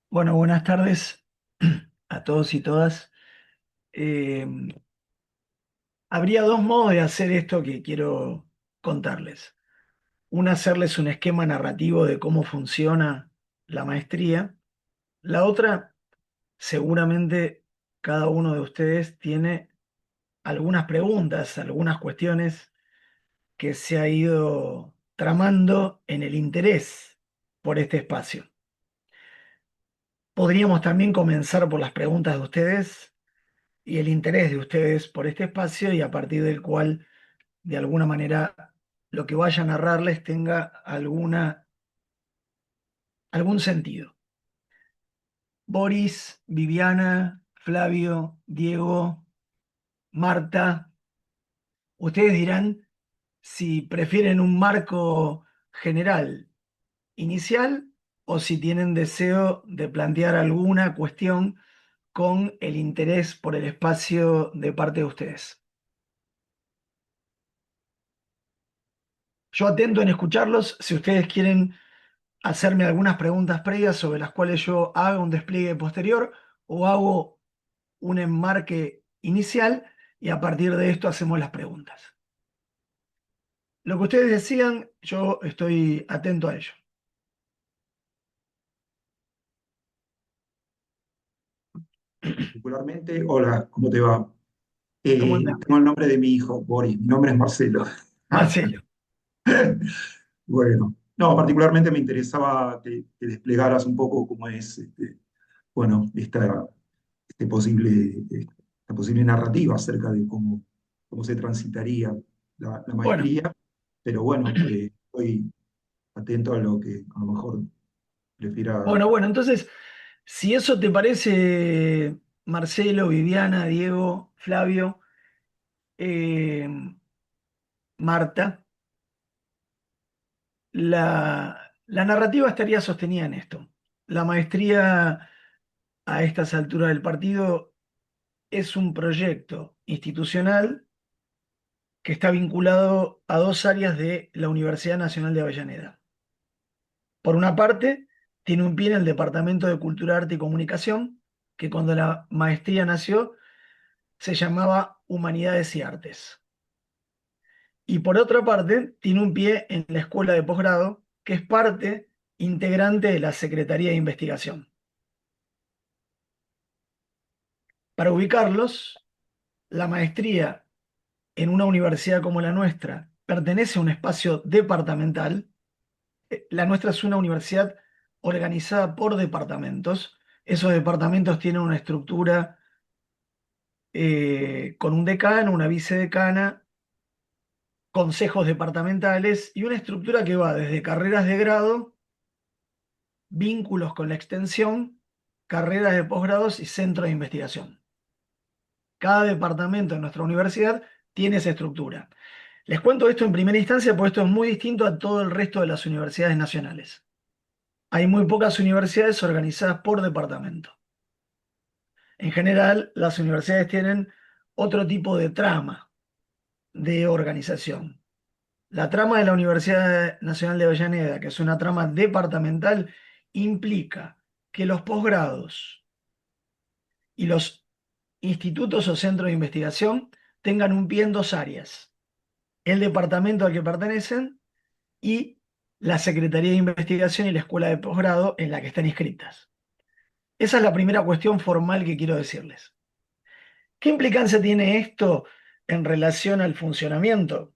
Bueno, buenas tardes a todos y todas. Eh, Habría dos modos de hacer esto que quiero contarles. Una, hacerles un esquema narrativo de cómo funciona la maestría. La otra, seguramente cada uno de ustedes tiene algunas preguntas, algunas cuestiones que se ha ido tramando en el interés por este espacio. Podríamos también comenzar por las preguntas de ustedes y el interés de ustedes por este espacio y a partir del cual, de alguna manera, lo que vaya a narrarles tenga algún sentido. Boris, Viviana, Flavio, Diego, Marta, ustedes dirán si prefieren un marco general inicial o si tienen deseo de plantear alguna cuestión con el interés por el espacio de parte de ustedes. Yo atento en escucharlos. Si ustedes quieren hacerme algunas preguntas previas sobre las cuales yo haga un despliegue posterior o hago un enmarque inicial y a partir de esto hacemos las preguntas. Lo que ustedes decían, yo estoy atento a ello. Particularmente, hola, ¿cómo te va? ¿Cómo andás? Tengo el nombre de mi hijo, Boris. Mi nombre es Marcelo. Marcelo. Bueno, no, particularmente me interesaba que desplegaras un poco cómo es, bueno, esta posible narrativa acerca de cómo se transitaría la Bueno, maestría, pero bueno, estoy atento a lo que a lo mejor prefiera. bueno, entonces, si eso te parece, Marcelo, Viviana, Diego, Flavio, eh, Marta, la narrativa estaría sostenida en esto. La maestría a estas alturas del partido es un proyecto institucional que está vinculado a dos áreas de la Universidad Nacional de Avellaneda. Por una parte, tiene un pie en el Departamento de Cultura, Arte y Comunicación, que cuando la maestría nació se llamaba Humanidades y Artes. Y por otra parte, tiene un pie en la Escuela de Posgrado, que es parte integrante de la Secretaría de Investigación. Para ubicarlos, la maestría en una universidad como la nuestra pertenece a un espacio departamental. La nuestra es una universidad organizada por departamentos. Esos departamentos tienen una estructura con un decano, una vicedecana, consejos departamentales y una estructura que va desde carreras de grado, vínculos con la extensión, carreras de posgrados y centros de investigación. Cada departamento de nuestra universidad tiene esa estructura. Les cuento esto en primera instancia, porque esto es muy distinto a todo el resto de las universidades nacionales. Hay muy pocas universidades organizadas por departamento. En general, las universidades tienen otro tipo de trama de organización. La trama de la Universidad Nacional de Avellaneda, que es una trama departamental, implica que los posgrados y los institutos o centros de investigación tengan un pie en dos áreas: el departamento al que pertenecen y la Secretaría de Investigación y la Escuela de Posgrado en la que están inscritas. Esa es la primera cuestión formal que quiero decirles. ¿Qué implicancia tiene esto en relación al funcionamiento?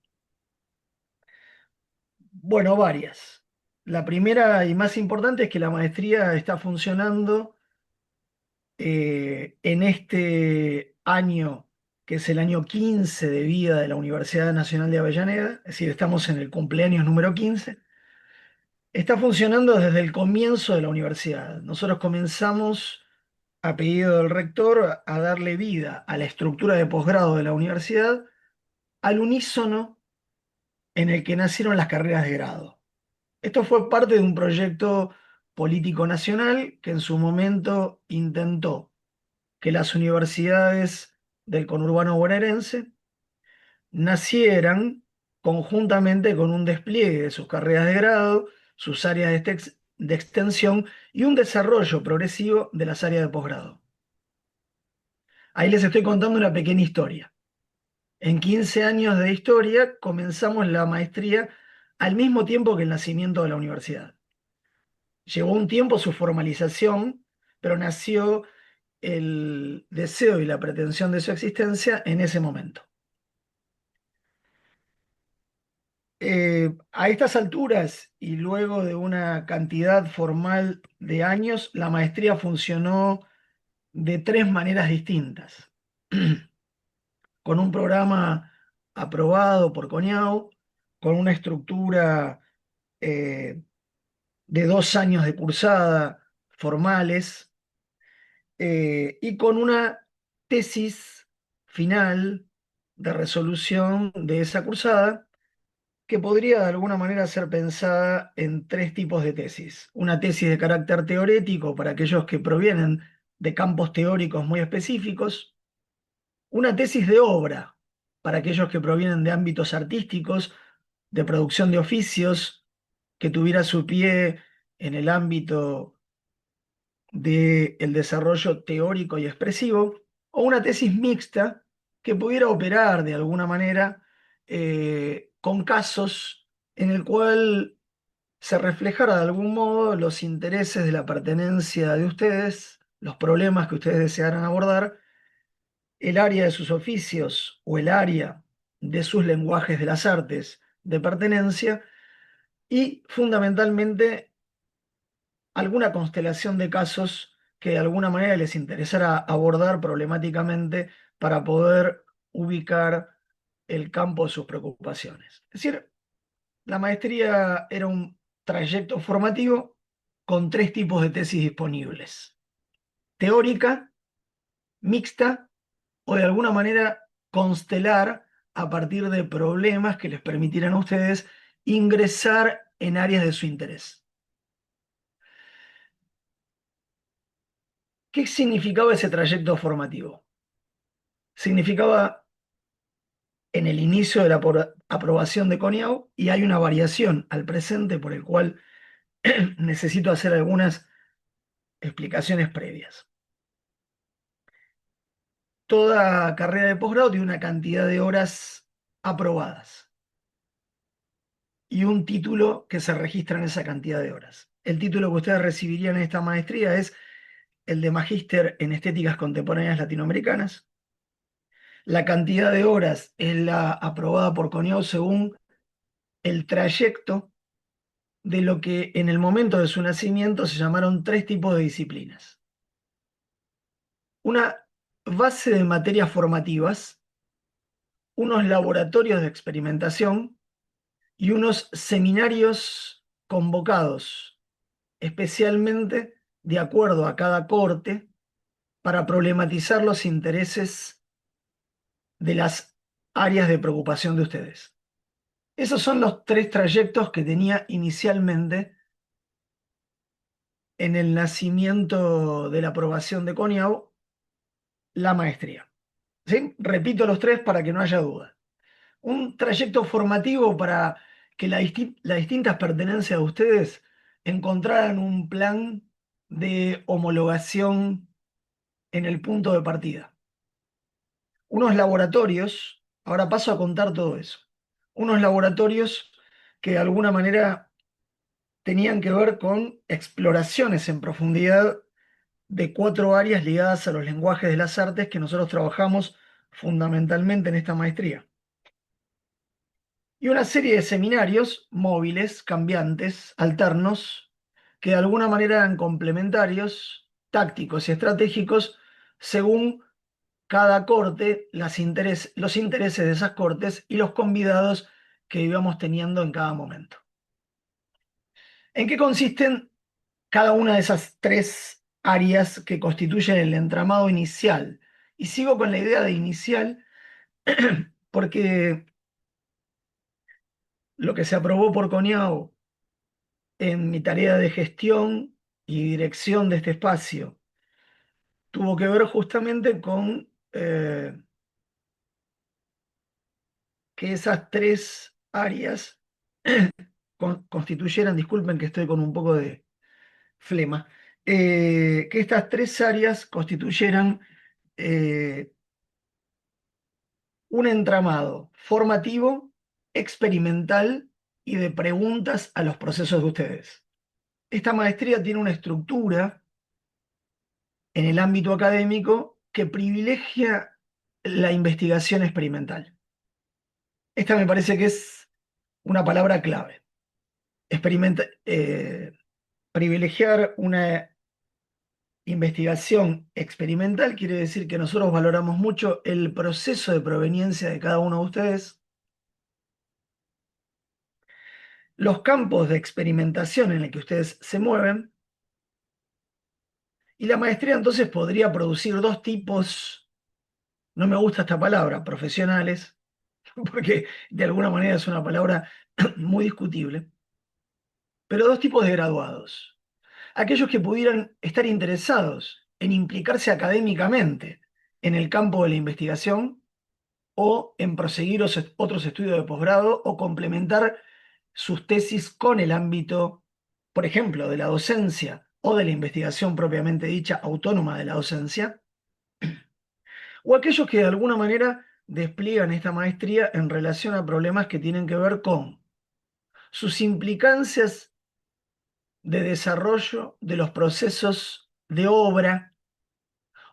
Bueno, varias. La primera y más importante es que la maestría está funcionando en este año, que es el año 15 de vida de la Universidad Nacional de Avellaneda, es decir, estamos en el cumpleaños número 15. Está funcionando desde el comienzo de la universidad. Nosotros comenzamos, a pedido del rector, a darle vida a la estructura de posgrado de la universidad al unísono en el que nacieron las carreras de grado. Esto fue parte de un proyecto político nacional que en su momento intentó que las universidades del conurbano bonaerense nacieran conjuntamente con un despliegue de sus carreras de grado, sus áreas de extensión y un desarrollo progresivo de las áreas de posgrado. Ahí les estoy contando una pequeña historia. En 15 años de historia comenzamos la maestría al mismo tiempo que el nacimiento de la universidad. Llevó un tiempo su formalización, pero nació el deseo y la pretensión de su existencia en ese momento. A estas alturas y luego de una cantidad formal de años, la maestría funcionó de tres maneras distintas. Con un programa aprobado por CONIAU, con una estructura eh, de 2 años de cursada formales, y con una tesis final de resolución de esa cursada que podría de alguna manera ser pensada en tres tipos de tesis. Una tesis de carácter teórico para aquellos que provienen de campos teóricos muy específicos, una tesis de obra para aquellos que provienen de ámbitos artísticos, de producción de oficios, que tuviera su pie en el ámbito del desarrollo teórico y expresivo, o una tesis mixta que pudiera operar de alguna manera con casos en el cual se reflejara de algún modo los intereses de la pertenencia de ustedes, los problemas que ustedes desearan abordar, el área de sus oficios o el área de sus lenguajes de las artes de pertenencia y fundamentalmente alguna constelación de casos que de alguna manera les interesara abordar problemáticamente para poder ubicar el campo de sus preocupaciones. Es decir, la maestría era un trayecto formativo con tres tipos de tesis disponibles: teórica, mixta o de alguna manera constelar a partir de problemas que les permitieran a ustedes ingresar en áreas de su interés. ¿Qué significaba ese trayecto formativo? Significaba en el inicio de la aprobación de CONIAU, y hay una variación al presente por el cual necesito hacer algunas explicaciones previas. Toda carrera de posgrado tiene una cantidad de horas aprobadas y un título que se registra en esa cantidad de horas. El título que ustedes recibirían en esta maestría es el de Magíster en Estéticas Contemporáneas Latinoamericanas. La cantidad de horas es la aprobada por CONIAU según el trayecto de lo que en el momento de su nacimiento se llamaron tres tipos de disciplinas. Una base de materias formativas, unos laboratorios de experimentación y unos seminarios convocados especialmente de acuerdo a cada corte para problematizar los intereses de las áreas de preocupación de ustedes. Esos son los tres trayectos que tenía inicialmente en el nacimiento de la aprobación de CONIAU la maestría. ¿Sí? Repito los tres para que no haya duda. Un trayecto formativo para que las distintas pertenencias de ustedes encontraran un plan de homologación en el punto de partida. Unos laboratorios, ahora paso a contar todo eso, unos laboratorios que de alguna manera tenían que ver con exploraciones en profundidad de cuatro áreas ligadas a los lenguajes de las artes que nosotros trabajamos fundamentalmente en esta maestría. Y una serie de seminarios móviles, cambiantes, alternos, que de alguna manera eran complementarios, tácticos y estratégicos según cada corte, los intereses de esas cortes y los convidados que íbamos teniendo en cada momento. ¿En qué consisten cada una de esas tres áreas que constituyen el entramado inicial? Y sigo con la idea de inicial porque lo que se aprobó por CONIAU en mi tarea de gestión y dirección de este espacio tuvo que ver justamente con que esas tres áreas constituyeran, disculpen que estoy con un poco de flema, que estas tres áreas constituyeran eh, un entramado formativo, experimental y de preguntas a los procesos de ustedes. Esta maestría tiene una estructura en el ámbito académico que privilegia la investigación experimental. Esta me parece que es una palabra clave. Privilegiar una investigación experimental quiere decir que nosotros valoramos mucho el proceso de proveniencia de cada uno de ustedes, los campos de experimentación en el que ustedes se mueven, y la maestría entonces podría producir dos tipos, no me gusta esta palabra, profesionales, porque de alguna manera es una palabra muy discutible, pero dos tipos de graduados. Aquellos que pudieran estar interesados en implicarse académicamente en el campo de la investigación o en proseguir otros estudios de posgrado o complementar sus tesis con el ámbito, por ejemplo, de la docencia o de la investigación propiamente dicha, autónoma de la docencia, o aquellos que de alguna manera despliegan esta maestría en relación a problemas que tienen que ver con sus implicancias de desarrollo de los procesos de obra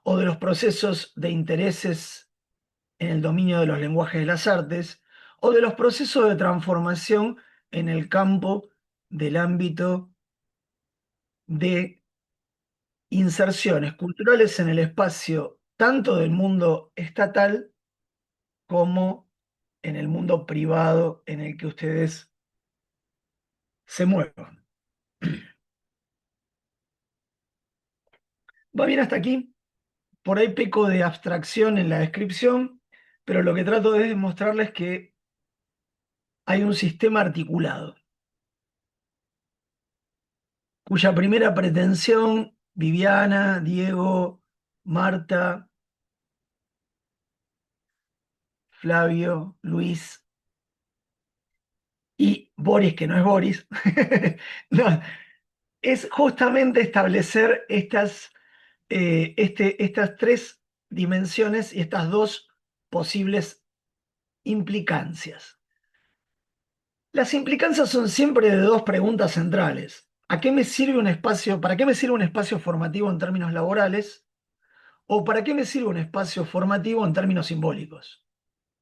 o de los procesos de intereses en el dominio de los lenguajes de las artes o de los procesos de transformación en el campo del ámbito de inserciones culturales en el espacio tanto del mundo estatal como en el mundo privado en el que ustedes se muevan. ¿Va bien hasta aquí? Por ahí peco de abstracción en la descripción, pero lo que trato es demostrarles que hay un sistema articulado, cuya primera pretensión, Viviana, Diego, Marta, Flavio, Luis y Boris, que no es Boris, no, es justamente establecer estas tres dimensiones y estas dos posibles implicancias. Las implicancias son siempre de dos preguntas centrales. ¿A qué me sirve un espacio, para qué me sirve un espacio formativo en términos laborales? ¿O para qué me sirve un espacio formativo en términos simbólicos?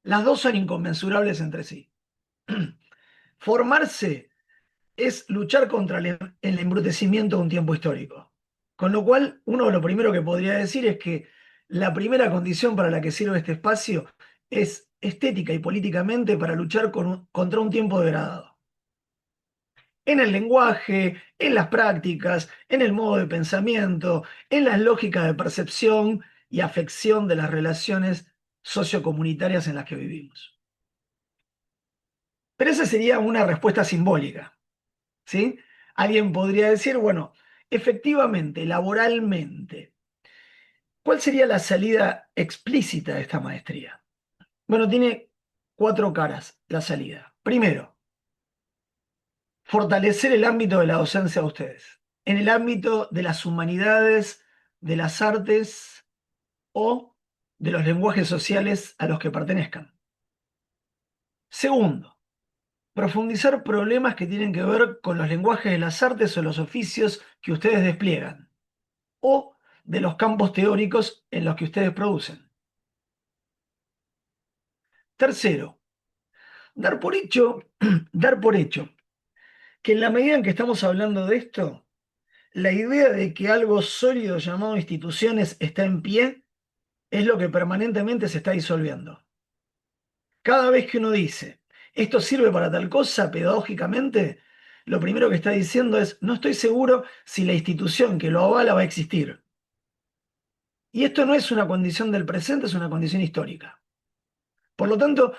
Las dos son inconmensurables entre sí. Formarse es luchar contra el embrutecimiento de un tiempo histórico. Con lo cual, uno lo primero que podría decir es que la primera condición para la que sirve este espacio es estética y políticamente para luchar contra un tiempo degradado. En el lenguaje, en las prácticas, en el modo de pensamiento, en las lógicas de percepción y afección de las relaciones sociocomunitarias en las que vivimos. Pero esa sería una respuesta simbólica, ¿sí? Alguien podría decir, bueno, efectivamente, laboralmente, ¿cuál sería la salida explícita de esta maestría? Bueno, tiene cuatro caras la salida. Primero, fortalecer el ámbito de la docencia de ustedes, en el ámbito de las humanidades, de las artes o de los lenguajes sociales a los que pertenezcan. Segundo, profundizar problemas que tienen que ver con los lenguajes de las artes o los oficios que ustedes despliegan, o de los campos teóricos en los que ustedes producen. Tercero, dar por hecho, dar por hecho que en la medida en que estamos hablando de esto, la idea de que algo sólido llamado instituciones está en pie es lo que permanentemente se está disolviendo. Cada vez que uno dice, esto sirve para tal cosa, pedagógicamente, lo primero que está diciendo es, no estoy seguro si la institución que lo avala va a existir. Y esto no es una condición del presente, es una condición histórica. Por lo tanto,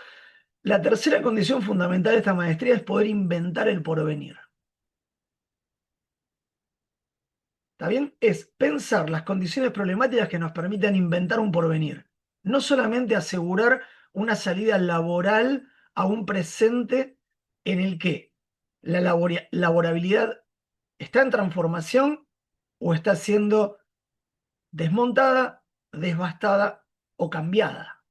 la tercera condición fundamental de esta maestría es poder inventar el porvenir. ¿Está bien? Es pensar las condiciones problemáticas que nos permitan inventar un porvenir. No solamente asegurar una salida laboral a un presente en el que la laborabilidad está en transformación o está siendo desmontada, devastada o cambiada.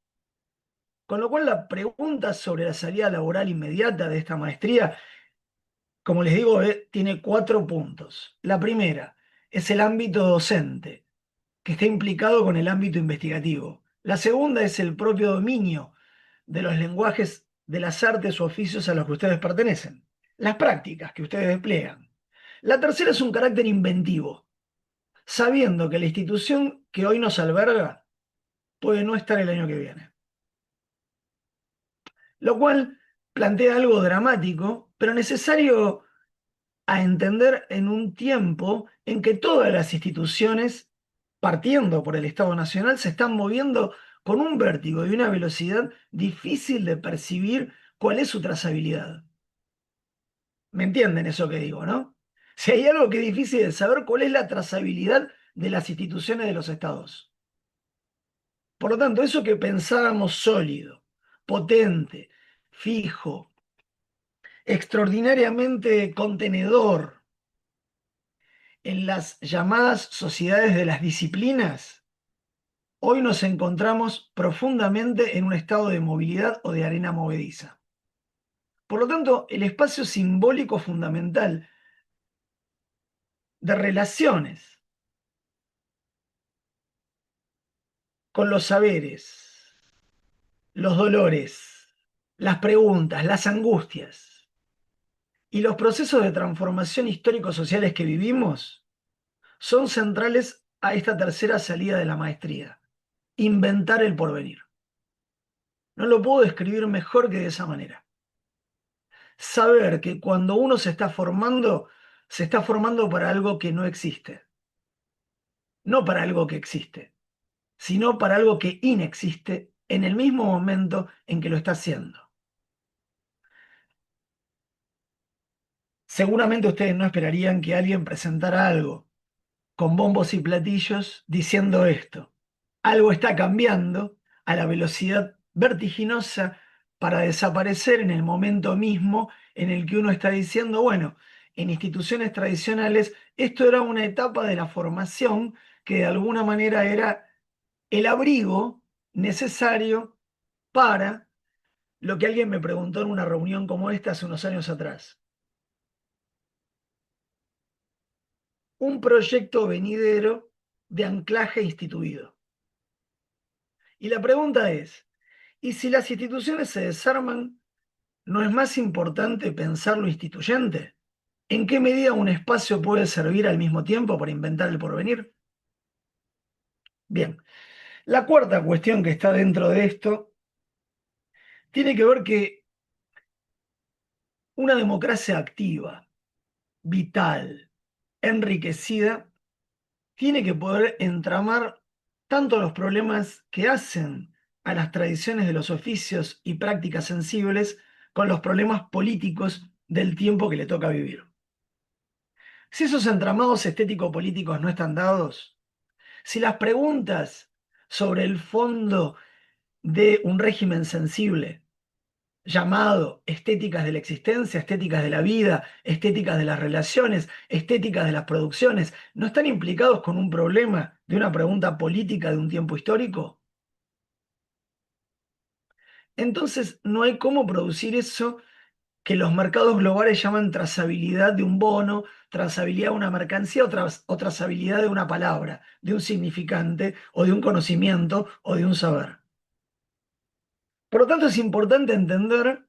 Con lo cual la pregunta sobre la salida laboral inmediata de esta maestría, como les digo, tiene 4 puntos. La primera es el ámbito docente, que está implicado con el ámbito investigativo. La segunda es el propio dominio de los lenguajes de las artes o oficios a los que ustedes pertenecen, las prácticas que ustedes despliegan. La tercera es un carácter inventivo, sabiendo que la institución que hoy nos alberga puede no estar el año que viene. Lo cual plantea algo dramático, pero necesario a entender en un tiempo en que todas las instituciones, partiendo por el Estado Nacional, se están moviendo con un vértigo y una velocidad difícil de percibir cuál es su trazabilidad. ¿Me entienden eso que digo, no? Si hay algo que es difícil de saber, ¿cuál es la trazabilidad de las instituciones de los estados? Por lo tanto, eso que pensábamos sólido, potente, fijo, extraordinariamente contenedor en las llamadas sociedades de las disciplinas, hoy nos encontramos profundamente en un estado de movilidad o de arena movediza. Por lo tanto, el espacio simbólico fundamental de relaciones con los saberes, los dolores, las preguntas, las angustias y los procesos de transformación histórico-sociales que vivimos son centrales a esta tercera salida de la maestría: inventar el porvenir. No lo puedo describir mejor que de esa manera. Saber que cuando uno se está formando para algo que no existe. No para algo que existe, sino para algo que inexiste en el mismo momento en que lo está haciendo. Seguramente ustedes no esperarían que alguien presentara algo con bombos y platillos diciendo esto: algo está cambiando a la velocidad vertiginosa para desaparecer en el momento mismo en el que uno está diciendo, bueno, en instituciones tradicionales esto era una etapa de la formación que de alguna manera era el abrigo necesario para lo que alguien me preguntó en una reunión como esta hace unos años atrás: un proyecto venidero de anclaje instituido. Y la pregunta es, ¿y si las instituciones se desarman, no es más importante pensar lo instituyente? ¿En qué medida un espacio puede servir al mismo tiempo para inventar el porvenir? Bien, la cuarta cuestión que está dentro de esto tiene que ver que una democracia activa, vital, enriquecida, tiene que poder entramar tanto los problemas que hacen a las tradiciones de los oficios y prácticas sensibles con los problemas políticos del tiempo que le toca vivir. Si esos entramados estético-políticos no están dados, si las preguntas sobre el fondo de un régimen sensible, llamado estéticas de la existencia, estéticas de la vida, estéticas de las relaciones, estéticas de las producciones, no están implicados con un problema de una pregunta política de un tiempo histórico, entonces no hay cómo producir eso que los mercados globales llaman trazabilidad de un bono, trazabilidad de una mercancía o trazabilidad de una palabra, de un significante o de un conocimiento o de un saber. Por lo tanto, es importante entender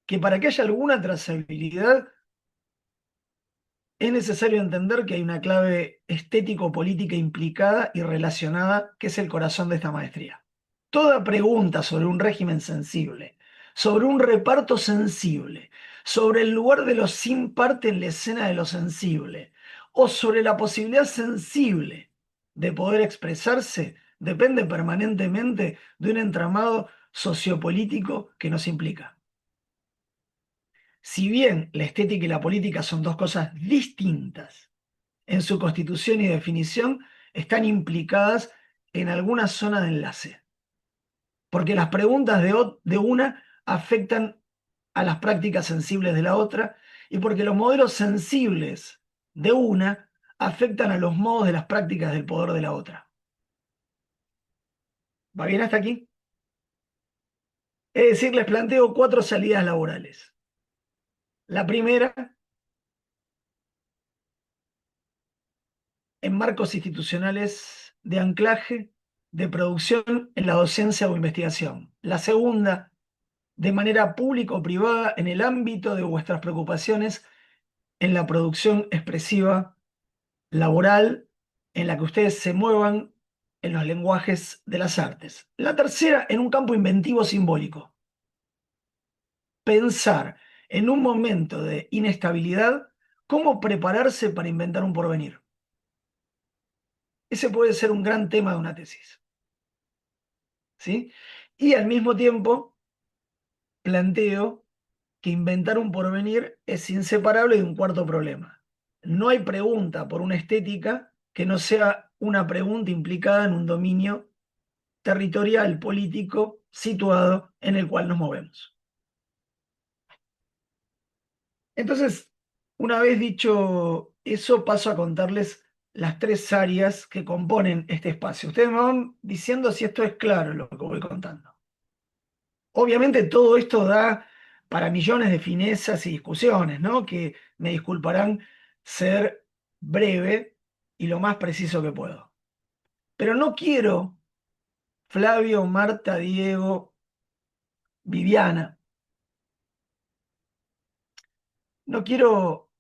que para que haya alguna trazabilidad es necesario entender que hay una clave estético-política implicada y relacionada, que es el corazón de esta maestría. Toda pregunta sobre un régimen sensible, sobre un reparto sensible, sobre el lugar de lo sin parte en la escena de lo sensible, o sobre la posibilidad sensible de poder expresarse, depende permanentemente de un entramado sociopolítico que nos implica. Si bien la estética y la política son dos cosas distintas en su constitución y definición, están implicadas en alguna zona de enlace, porque las preguntas de una afectan a las prácticas sensibles de la otra, y porque los modelos sensibles de una afectan a los modos de las prácticas del poder de la otra. ¿Va bien hasta aquí? Es decir, les planteo 4 salidas laborales. La primera, en marcos institucionales de anclaje, de producción en la docencia o investigación. La segunda, de manera pública o privada en el ámbito de vuestras preocupaciones en la producción expresiva laboral en la que ustedes se muevan en los lenguajes de las artes. La tercera, en un campo inventivo simbólico. Pensar en un momento de inestabilidad cómo prepararse para inventar un porvenir. Ese puede ser un gran tema de una tesis. ¿Sí? Y al mismo tiempo planteo que inventar un porvenir es inseparable de un cuarto problema. No hay pregunta por una estética que no sea una pregunta implicada en un dominio territorial, político, situado en el cual nos movemos. Entonces, una vez dicho eso, paso a contarles las 3 áreas que componen este espacio. Ustedes me van diciendo si esto es claro lo que voy contando. Obviamente todo esto da para millones de finezas y discusiones, ¿no? Que me disculparán ser breve y lo más preciso que puedo. Pero no quiero, Flavio, Marta, Diego, Viviana, no quiero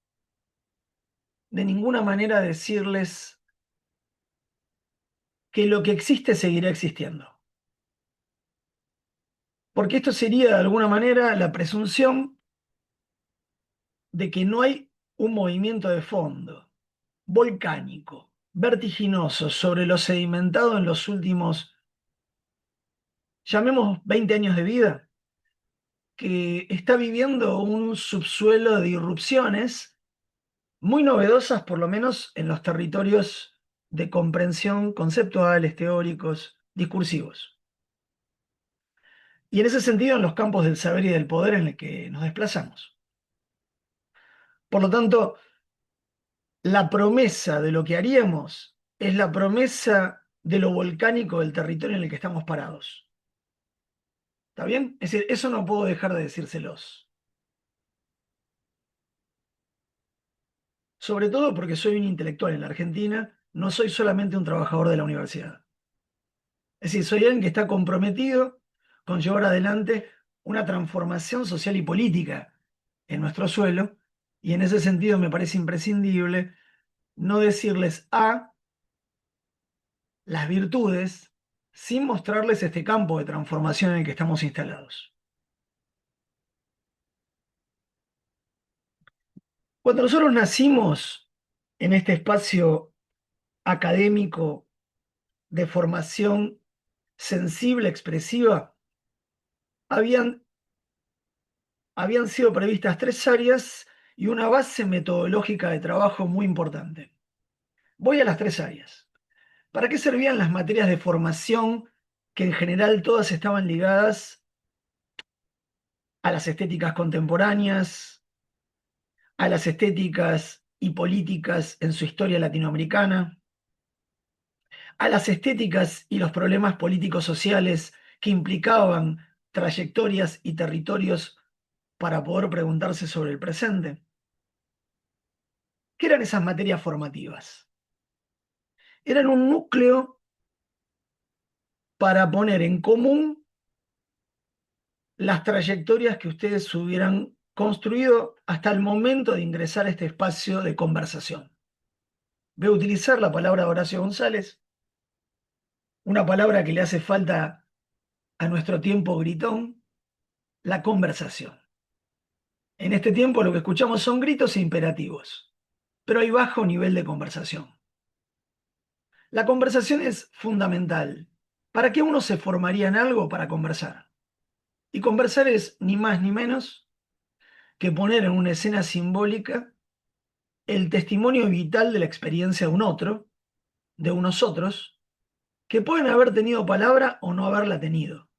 de ninguna manera decirles que lo que existe seguirá existiendo. Porque esto sería de alguna manera la presunción de que no hay un movimiento de fondo, volcánico, vertiginoso sobre lo sedimentado en los últimos, llamemos 20 años de vida, que está viviendo un subsuelo de irrupciones muy novedosas, por lo menos en los territorios de comprensión conceptuales, teóricos, discursivos. Y en ese sentido, en los campos del saber y del poder en el que nos desplazamos. Por lo tanto, la promesa de lo que haríamos es la promesa de lo volcánico del territorio en el que estamos parados. ¿Está bien? Es decir, eso no puedo dejar de decírselos. Sobre todo porque soy un intelectual en la Argentina, no soy solamente un trabajador de la universidad. Es decir, soy alguien que está comprometido con llevar adelante una transformación social y política en nuestro suelo, y en ese sentido me parece imprescindible no decirles las virtudes sin mostrarles este campo de transformación en el que estamos instalados. Cuando nosotros nacimos en este espacio académico de formación sensible, expresiva, habían, habían sido previstas 3 áreas y una base metodológica de trabajo muy importante. Voy a las 3 áreas. ¿Para qué servían las materias de formación que en general todas estaban ligadas a las estéticas contemporáneas, a las estéticas y políticas en su historia latinoamericana, a las estéticas y los problemas políticos sociales que implicaban trayectorias y territorios para poder preguntarse sobre el presente? ¿Qué eran esas materias formativas? Eran un núcleo para poner en común las trayectorias que ustedes hubieran construido hasta el momento de ingresar a este espacio de conversación. Voy a utilizar la palabra de Horacio González, una palabra que le hace falta a nuestro tiempo gritón, la conversación. En este tiempo lo que escuchamos son gritos e imperativos, pero hay bajo nivel de conversación. La conversación es fundamental. ¿Para qué uno se formaría en algo? Para conversar. Y conversar es ni más ni menos que poner en una escena simbólica el testimonio vital de la experiencia de un otro, de unos otros, que pueden haber tenido palabra o no haberla tenido.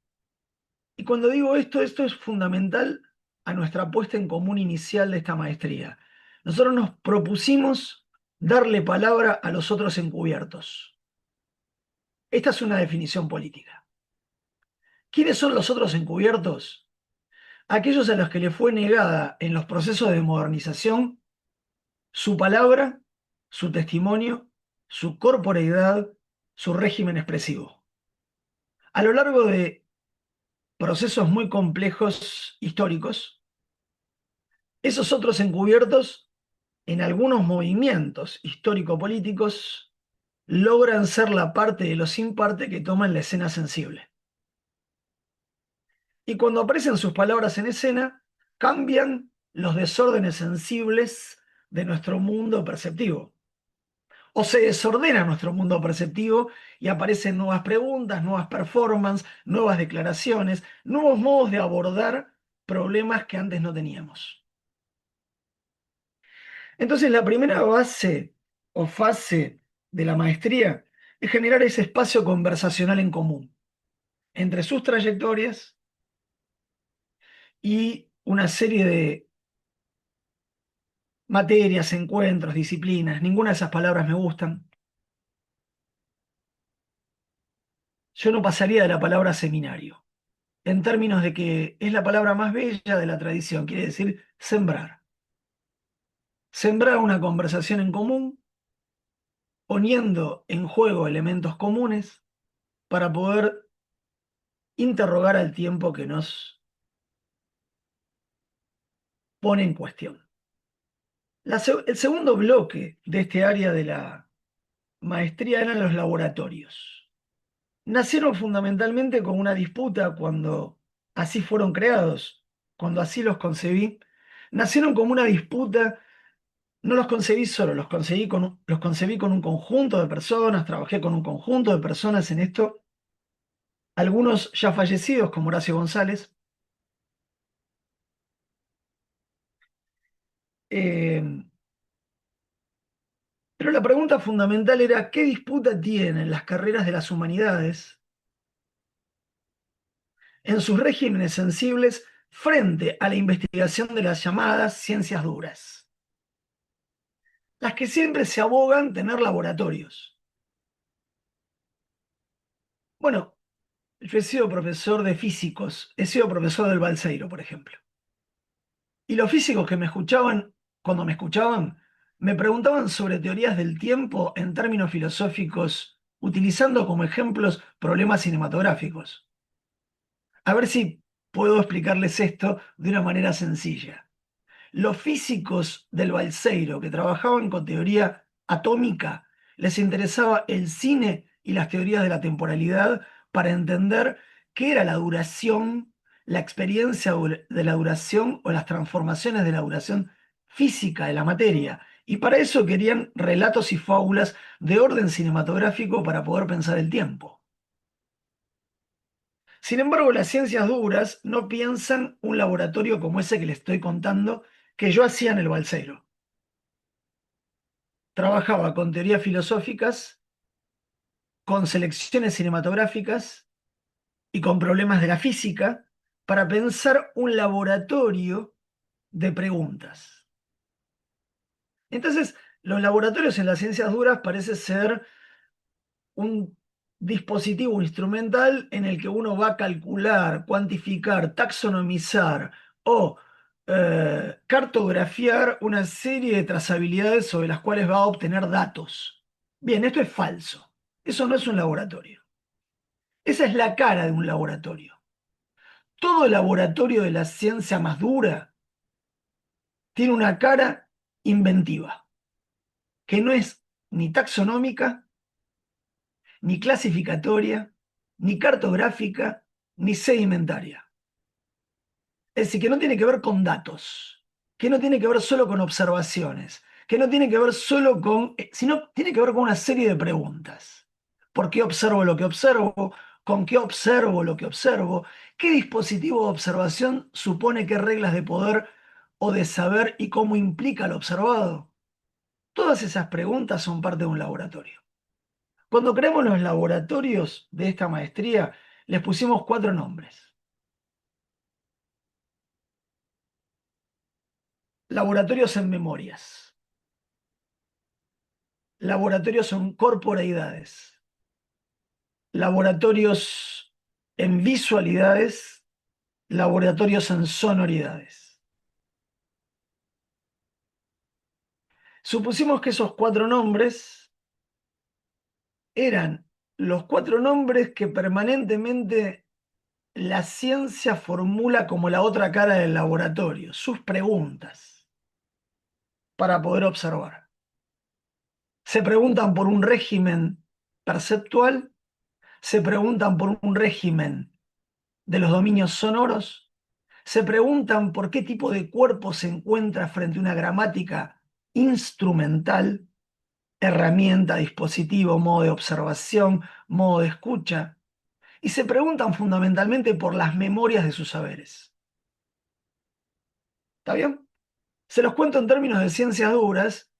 Y cuando digo esto es fundamental a nuestra puesta en común inicial de esta maestría. Nosotros nos propusimos darle palabra a los otros encubiertos. Esta es una definición política. ¿Quiénes son los otros encubiertos? Aquellos a los que le fue negada en los procesos de modernización su palabra, su testimonio, su corporeidad, su régimen expresivo. A lo largo de procesos muy complejos históricos, esos otros encubiertos, en algunos movimientos histórico-políticos, logran ser la parte de los sin parte que toman la escena sensible. Y cuando aparecen sus palabras en escena, cambian los desórdenes sensibles de nuestro mundo perceptivo. O se desordena nuestro mundo perceptivo y aparecen nuevas preguntas, nuevas performances, nuevas declaraciones, nuevos modos de abordar problemas que antes no teníamos. Entonces, la primera base o fase de la maestría es generar ese espacio conversacional en común entre sus trayectorias y una serie de materias, encuentros, disciplinas. Ninguna de esas palabras me gustan. Yo no pasaría de la palabra seminario, en términos de que es la palabra más bella de la tradición, quiere decir sembrar. Sembrar una conversación en común, poniendo en juego elementos comunes para poder interrogar al tiempo que nos pone en cuestión. El segundo bloque de este área de la maestría eran los laboratorios. Nacieron fundamentalmente con una disputa cuando así fueron creados, cuando así los concebí. Nacieron como una disputa, no los concebí solo, los concebí con un conjunto de personas, trabajé con un conjunto de personas en esto, algunos ya fallecidos como Horacio González. Eh, pero la pregunta fundamental era, ¿qué disputa tienen las carreras de las humanidades en sus regímenes sensibles frente a la investigación de las llamadas ciencias duras? Las que siempre se abogan tener laboratorios. Bueno, yo he sido profesor de físicos, he sido profesor del Balseiro, por ejemplo. Y los físicos que me escuchaban, cuando me escuchaban, me preguntaban sobre teorías del tiempo en términos filosóficos, utilizando como ejemplos problemas cinematográficos. A ver si puedo explicarles esto de una manera sencilla. Los físicos del Balseiro que trabajaban con teoría atómica les interesaba el cine y las teorías de la temporalidad para entender qué era la duración, la experiencia de la duración o las transformaciones de la duración física de la materia. Y para eso querían relatos y fábulas de orden cinematográfico para poder pensar el tiempo. Sin embargo, las ciencias duras no piensan un laboratorio como ese que les estoy contando que yo hacía en el Balseiro. Trabajaba con teorías filosóficas, con selecciones cinematográficas y con problemas de la física para pensar un laboratorio de preguntas. Entonces, los laboratorios en las ciencias duras parece ser un dispositivo instrumental en el que uno va a calcular, cuantificar, taxonomizar o cartografiar una serie de trazabilidades sobre las cuales va a obtener datos. Bien, esto es falso. Eso no es un laboratorio. Esa es la cara de un laboratorio. Todo laboratorio de la ciencia más dura tiene una cara inventiva, que no es ni taxonómica, ni clasificatoria, ni cartográfica, ni sedimentaria. Es decir, que no tiene que ver con datos, que no tiene que ver solo con observaciones, que no tiene que ver solo con, sino tiene que ver con una serie de preguntas. ¿Por qué observo lo que observo? ¿Con qué observo lo que observo? ¿Qué dispositivo de observación supone qué reglas de poder o de saber y cómo implica lo observado? Todas esas preguntas son parte de un laboratorio. Cuando creamos los laboratorios de esta maestría, les pusimos 4 nombres. Laboratorios en memorias. laboratorios en corporeidades, laboratorios en visualidades, laboratorios en sonoridades. Supusimos que esos 4 nombres eran los 4 nombres que permanentemente la ciencia formula como la otra cara del laboratorio, sus preguntas para poder observar. Se preguntan por un régimen perceptual, se preguntan por un régimen de los dominios sonoros, se preguntan por qué tipo de cuerpo se encuentra frente a una gramática instrumental, herramienta, dispositivo, modo de observación, modo de escucha, y se preguntan fundamentalmente por las memorias de sus saberes. ¿Está bien? Se los cuento en términos de ciencias duras,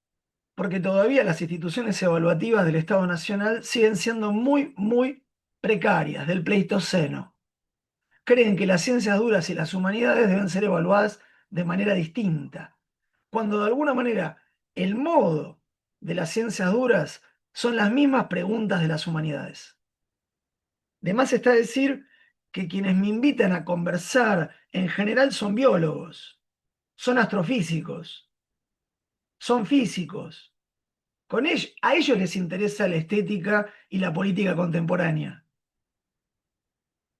porque todavía las instituciones evaluativas del Estado Nacional siguen siendo muy, muy precarias, del Pleistoceno. Creen que las ciencias duras y las humanidades deben ser evaluadas de manera distinta, cuando de alguna manera el modo de las ciencias duras son las mismas preguntas de las humanidades. De más está decir que quienes me invitan a conversar en general son biólogos, son astrofísicos, son físicos. A ellos les interesa la estética y la política contemporánea.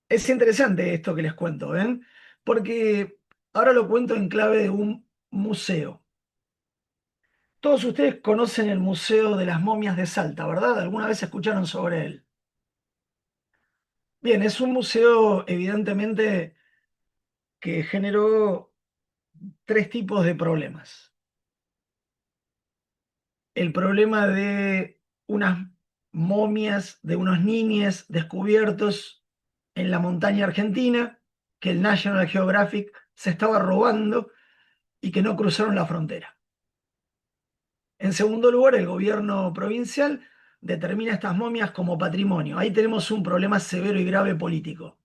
Es interesante esto que les cuento, ¿ven? Porque ahora lo cuento en clave de un museo. Todos ustedes conocen el Museo de las Momias de Salta, ¿verdad? ¿Alguna vez escucharon sobre él? Bien, es un museo evidentemente que generó 3 tipos de problemas. El problema de unas momias de unos niños descubiertos en la montaña argentina, que el National Geographic se estaba robando y que no cruzaron la frontera. En segundo lugar, el gobierno provincial determina estas momias como patrimonio. Ahí tenemos un problema severo y grave político,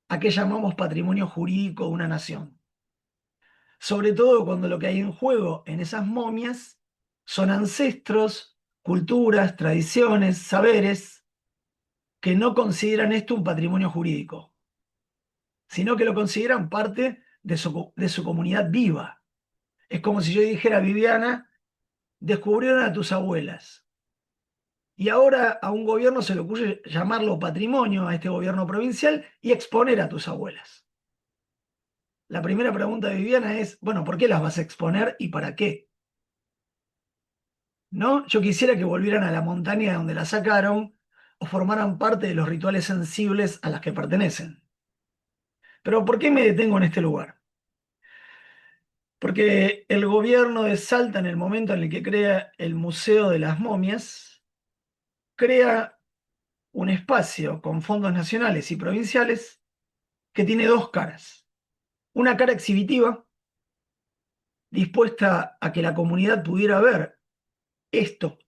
a qué llamamos patrimonio jurídico de una nación. Sobre todo cuando lo que hay en juego en esas momias son ancestros, culturas, tradiciones, saberes, que no consideran esto un patrimonio jurídico, sino que lo consideran parte de su comunidad viva. Es como si yo dijera, Viviana, descubrieron a tus abuelas. Y ahora a un gobierno se le ocurre llamarlo patrimonio, a este gobierno provincial, y exponer a tus abuelas. La primera pregunta de Viviana es, bueno, ¿por qué las vas a exponer y para qué? ¿No? Yo quisiera que volvieran a la montaña de donde la sacaron o formaran parte de los rituales sensibles a las que pertenecen. Pero ¿por qué me detengo en este lugar? Porque el gobierno de Salta, en el momento en el que crea el Museo de las Momias, crea un espacio con fondos nacionales y provinciales que tiene 2 caras. Una cara exhibitiva, dispuesta a que la comunidad pudiera ver esto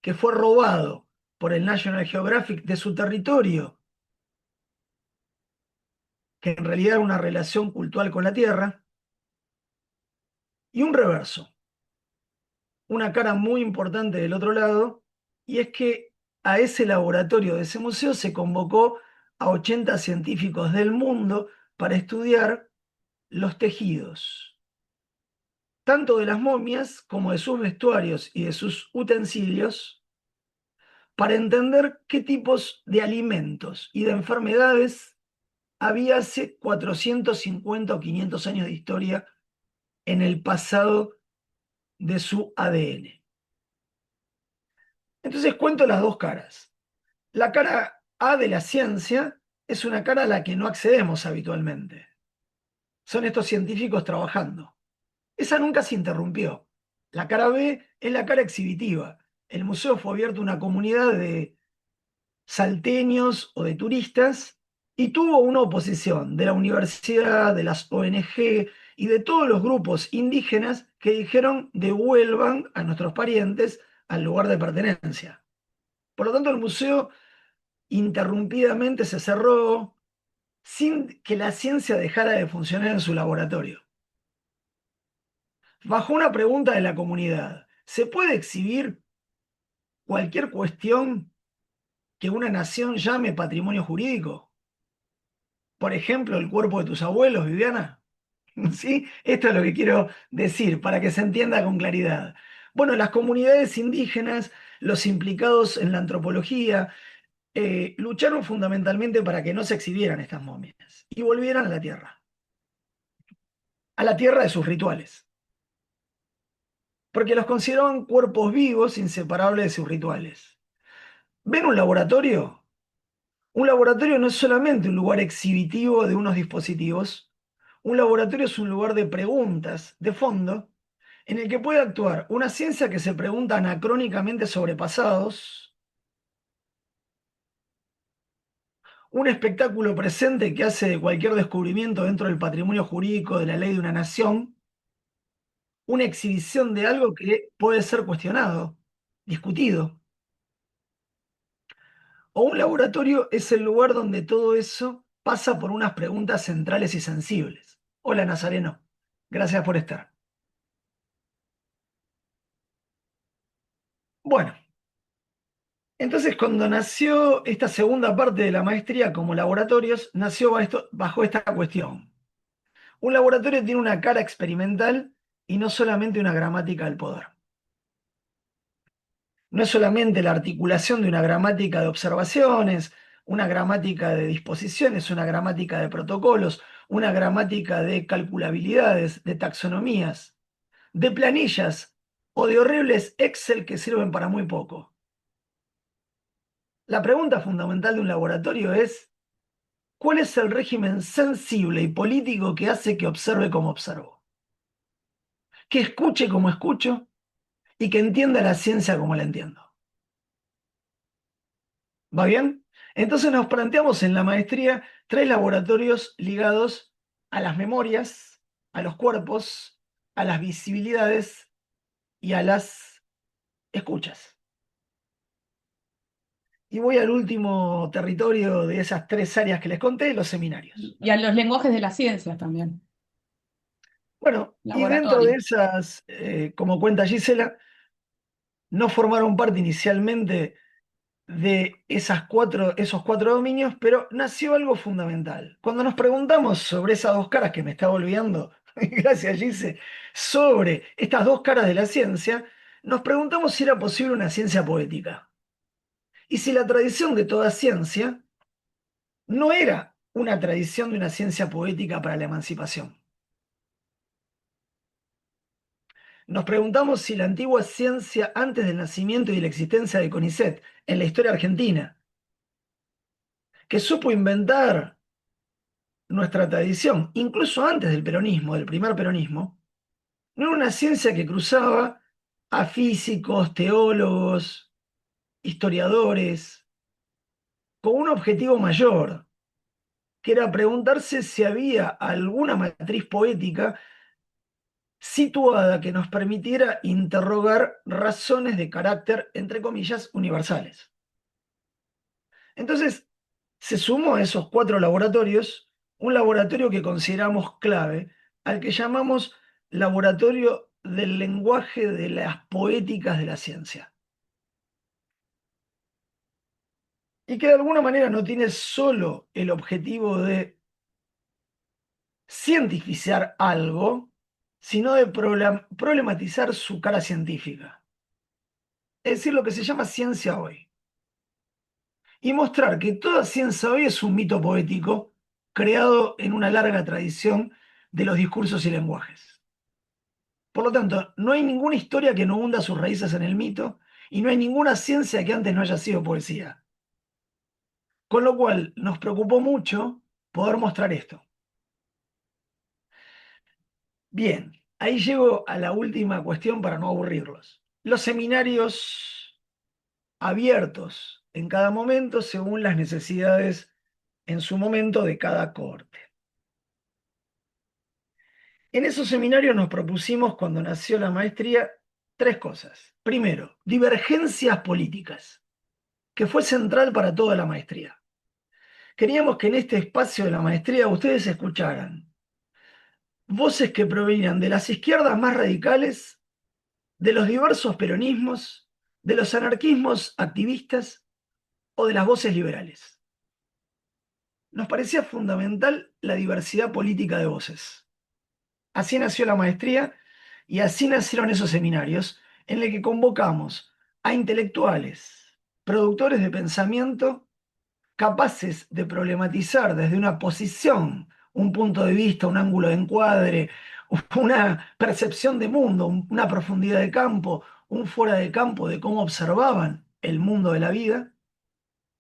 que fue robado por el National Geographic de su territorio, que en realidad era una relación cultural con la tierra, y un reverso, una cara muy importante del otro lado, y es que a ese laboratorio de ese museo se convocó a 80 científicos del mundo para estudiar los tejidos, tanto de las momias como de sus vestuarios y de sus utensilios, para entender qué tipos de alimentos y de enfermedades había hace 450 o 500 años de historia en el pasado de su ADN. Entonces cuento las 2 caras. La cara A de la ciencia es una cara a la que no accedemos habitualmente. Son estos científicos trabajando. Esa nunca se interrumpió. La cara B es la cara exhibitiva. El museo fue abierto a una comunidad de salteños o de turistas y tuvo una oposición de la universidad, de las ONG y de todos los grupos indígenas que dijeron devuelvan a nuestros parientes al lugar de pertenencia. Por lo tanto, el museo interrumpidamente se cerró sin que la ciencia dejara de funcionar en su laboratorio. Bajo una pregunta de la comunidad, ¿se puede exhibir cualquier cuestión que una nación llame patrimonio jurídico? Por ejemplo, el cuerpo de tus abuelos, Viviana. ¿Sí? Esto es lo que quiero decir para que se entienda con claridad. Bueno, las comunidades indígenas, los implicados en la antropología, lucharon fundamentalmente para que no se exhibieran estas momias y volvieran a la tierra de sus rituales, porque los consideraban cuerpos vivos inseparables de sus rituales. ¿Ven un laboratorio? Un laboratorio no es solamente un lugar exhibitivo de unos dispositivos, un laboratorio es un lugar de preguntas, de fondo, en el que puede actuar una ciencia que se pregunta anacrónicamente sobre pasados, un espectáculo presente que hace de cualquier descubrimiento dentro del patrimonio jurídico de la ley de una nación, una exhibición de algo que puede ser cuestionado, discutido. O un laboratorio es el lugar donde todo eso pasa por unas preguntas centrales y sensibles. Hola, Nazareno. Gracias por estar. Bueno, entonces cuando nació esta segunda parte de la maestría como laboratorios, nació bajo esta cuestión. Un laboratorio tiene una cara experimental y no solamente una gramática del poder. No es solamente la articulación de una gramática de observaciones, una gramática de disposiciones, una gramática de protocolos, una gramática de calculabilidades, de taxonomías, de planillas o de horribles Excel que sirven para muy poco. La pregunta fundamental de un laboratorio es: ¿cuál es el régimen sensible y político que hace que observe como observo? Que escuche como escucho y que entienda la ciencia como la entiendo. ¿Va bien? Entonces nos planteamos en la maestría 3 laboratorios ligados a las memorias, a los cuerpos, a las visibilidades y a las escuchas. Y voy al último territorio de esas 3 áreas que les conté, los seminarios. Y a los lenguajes de las ciencias también, Bueno, y dentro de laboratorio. esas, como cuenta Gisela, no formaron parte inicialmente de esos 4 dominios, pero nació algo fundamental. Cuando nos preguntamos sobre esas 2 caras que me estaba olvidando, gracias Gise, sobre estas 2 caras de la ciencia, nos preguntamos si era posible una ciencia poética. Y si la tradición de toda ciencia no era una tradición de una ciencia poética para la emancipación. Nos preguntamos si la antigua ciencia antes del nacimiento y de la existencia de CONICET en la historia argentina, que supo inventar nuestra tradición, incluso antes del peronismo, del primer peronismo, no era una ciencia que cruzaba a físicos, teólogos, historiadores, con un objetivo mayor, que era preguntarse si había alguna matriz poética situada que nos permitiera interrogar razones de carácter, entre comillas, universales. Entonces, se sumó a esos 4 laboratorios un laboratorio que consideramos clave, al que llamamos Laboratorio del Lenguaje de las Poéticas de la Ciencia. Y que de alguna manera no tiene solo el objetivo de cientificar algo, sino de problematizar su cara científica. Es decir, lo que se llama ciencia hoy. Y mostrar que toda ciencia hoy es un mito poético creado en una larga tradición de los discursos y lenguajes. Por lo tanto, no hay ninguna historia que no hunda sus raíces en el mito y no hay ninguna ciencia que antes no haya sido poesía. Con lo cual, nos preocupó mucho poder mostrar esto. Bien, ahí llego a la última cuestión para no aburrirlos. Los seminarios abiertos en cada momento según las necesidades en su momento de cada corte. En esos seminarios nos propusimos, cuando nació la maestría, 3 cosas. Primero, divergencias políticas, que fue central para toda la maestría. Queríamos que en este espacio de la maestría ustedes escucharan voces que provenían de las izquierdas más radicales, de los diversos peronismos, de los anarquismos activistas o de las voces liberales. Nos parecía fundamental la diversidad política de voces. Así nació la maestría y así nacieron esos seminarios en los que convocamos a intelectuales, productores de pensamiento, capaces de problematizar desde una posición, un punto de vista, un ángulo de encuadre, una percepción de mundo, una profundidad de campo, un fuera de campo de cómo observaban el mundo de la vida,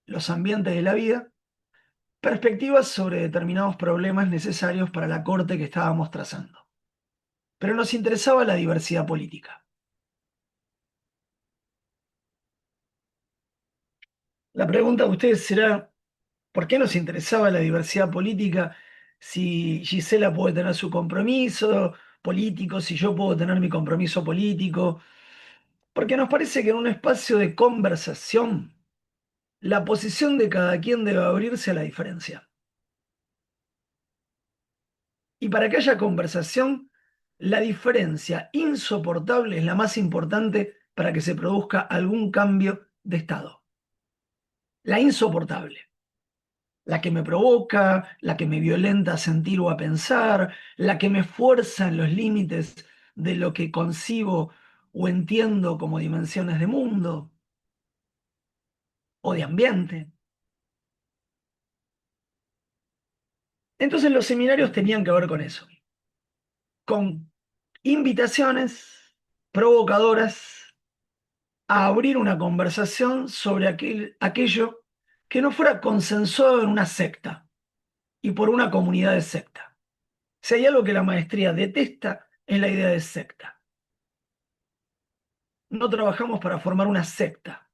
los ambientes de la vida, perspectivas sobre determinados problemas necesarios para la corte que estábamos trazando. Pero nos interesaba la diversidad política. La pregunta de ustedes será, ¿por qué nos interesaba la diversidad política si Gisela puede tener su compromiso político, si yo puedo tener mi compromiso político? Porque nos parece que en un espacio de conversación, la posición de cada quien debe abrirse a la diferencia. Y para que haya conversación, la diferencia insoportable es la más importante para que se produzca algún cambio de estado. La insoportable. La que me provoca, la que me violenta a sentir o a pensar, la que me fuerza en los límites de lo que concibo o entiendo como dimensiones de mundo o de ambiente. Entonces los seminarios tenían que ver con eso, con invitaciones provocadoras a abrir una conversación sobre aquello que no fuera consensuado en una secta y por una comunidad de secta. Si hay algo que la maestría detesta, es la idea de secta. No trabajamos para formar una secta,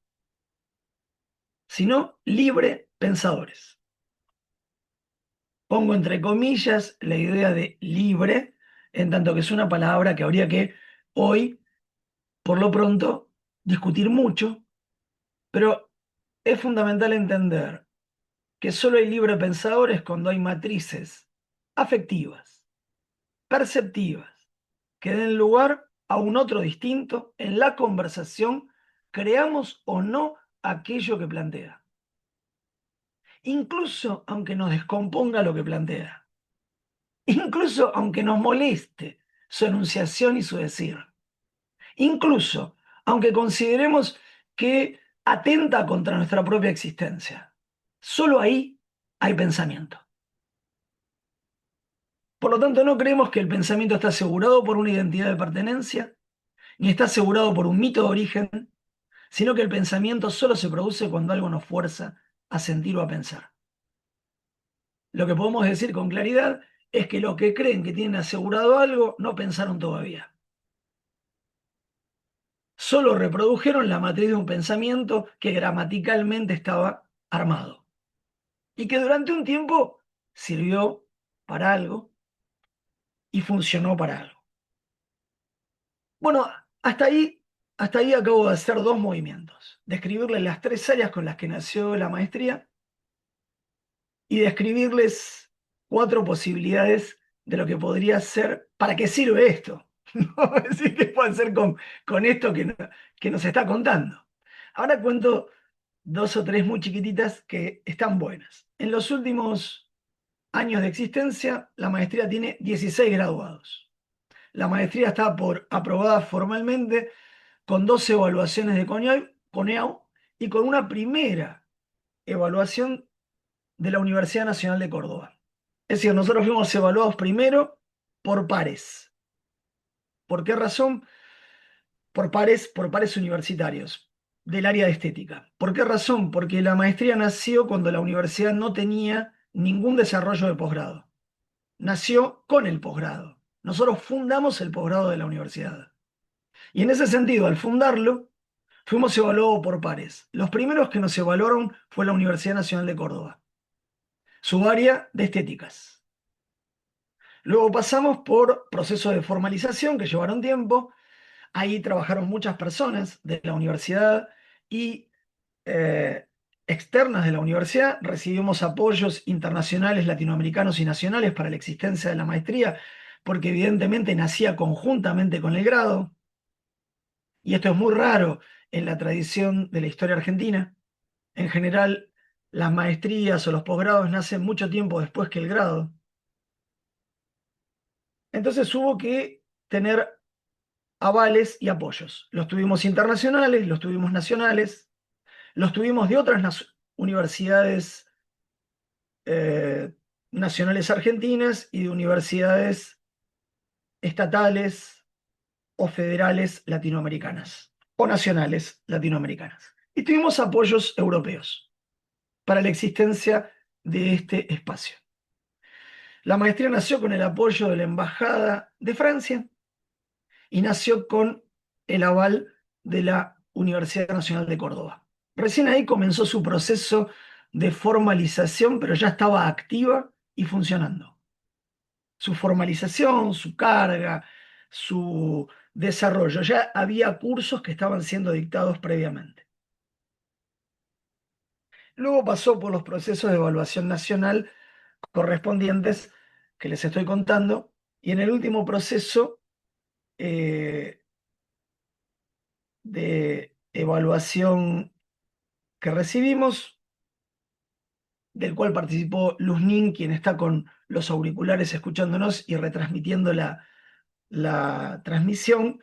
sino libre pensadores. Pongo entre comillas la idea de libre, en tanto que es una palabra que habría que hoy, por lo pronto, discutir mucho, pero es fundamental entender que solo hay libre pensadores cuando hay matrices afectivas, perceptivas, que den lugar a un otro distinto en la conversación, creamos o no aquello que plantea. Incluso aunque nos descomponga lo que plantea. Incluso aunque nos moleste su enunciación y su decir. Incluso aunque consideremos que atenta contra nuestra propia existencia. Solo ahí hay pensamiento. Por lo tanto, no creemos que el pensamiento está asegurado por una identidad de pertenencia, ni está asegurado por un mito de origen, sino que el pensamiento solo se produce cuando algo nos fuerza a sentir o a pensar. Lo que podemos decir con claridad es que los que creen que tienen asegurado algo no pensaron todavía. Solo reprodujeron la matriz de un pensamiento que gramaticalmente estaba armado y que durante un tiempo sirvió para algo y funcionó para algo. Bueno, hasta ahí acabo de hacer dos movimientos. Describirles las tres áreas con las que nació la maestría y describirles cuatro posibilidades de lo que podría ser, para qué sirve esto. ¿No? Es decir, qué puede hacer con esto que nos está contando. Ahora cuento dos o tres muy chiquititas que están buenas. En los últimos años de existencia, la maestría tiene 16 graduados. La maestría está aprobada formalmente con 2 evaluaciones de CONEAU y con una primera evaluación de la Universidad Nacional de Córdoba. Es decir, nosotros fuimos evaluados primero por pares. ¿Por qué razón? Por pares universitarios del área de estética. ¿Por qué razón? Porque la maestría nació cuando la universidad no tenía ningún desarrollo de posgrado. Nació con el posgrado. Nosotros fundamos el posgrado de la universidad. Y en ese sentido, al fundarlo, fuimos evaluados por pares. Los primeros que nos evaluaron fue la Universidad Nacional de Córdoba, su área de estéticas. Luego pasamos por procesos de formalización que llevaron tiempo. Ahí trabajaron muchas personas de la universidad y externas de la universidad. Recibimos apoyos internacionales, latinoamericanos y nacionales para la existencia de la maestría, porque evidentemente nacía conjuntamente con el grado. Y esto es muy raro en la tradición de la historia argentina. En general, las maestrías o los posgrados nacen mucho tiempo después que el grado. Entonces hubo que tener avales y apoyos. Los tuvimos internacionales, los tuvimos nacionales, los tuvimos de otras universidades nacionales argentinas y de universidades estatales o federales latinoamericanas o nacionales latinoamericanas. Y tuvimos apoyos europeos para la existencia de este espacio. La maestría nació con el apoyo de la Embajada de Francia y nació con el aval de la Universidad Nacional de Córdoba. Recién ahí comenzó su proceso de formalización, pero ya estaba activa y funcionando. Su formalización, su carga, su desarrollo. Ya había cursos que estaban siendo dictados previamente. Luego pasó por los procesos de evaluación nacional correspondientes que les estoy contando, y en el último proceso de evaluación que recibimos, del cual participó Luznin, quien está con los auriculares escuchándonos y retransmitiendo la transmisión,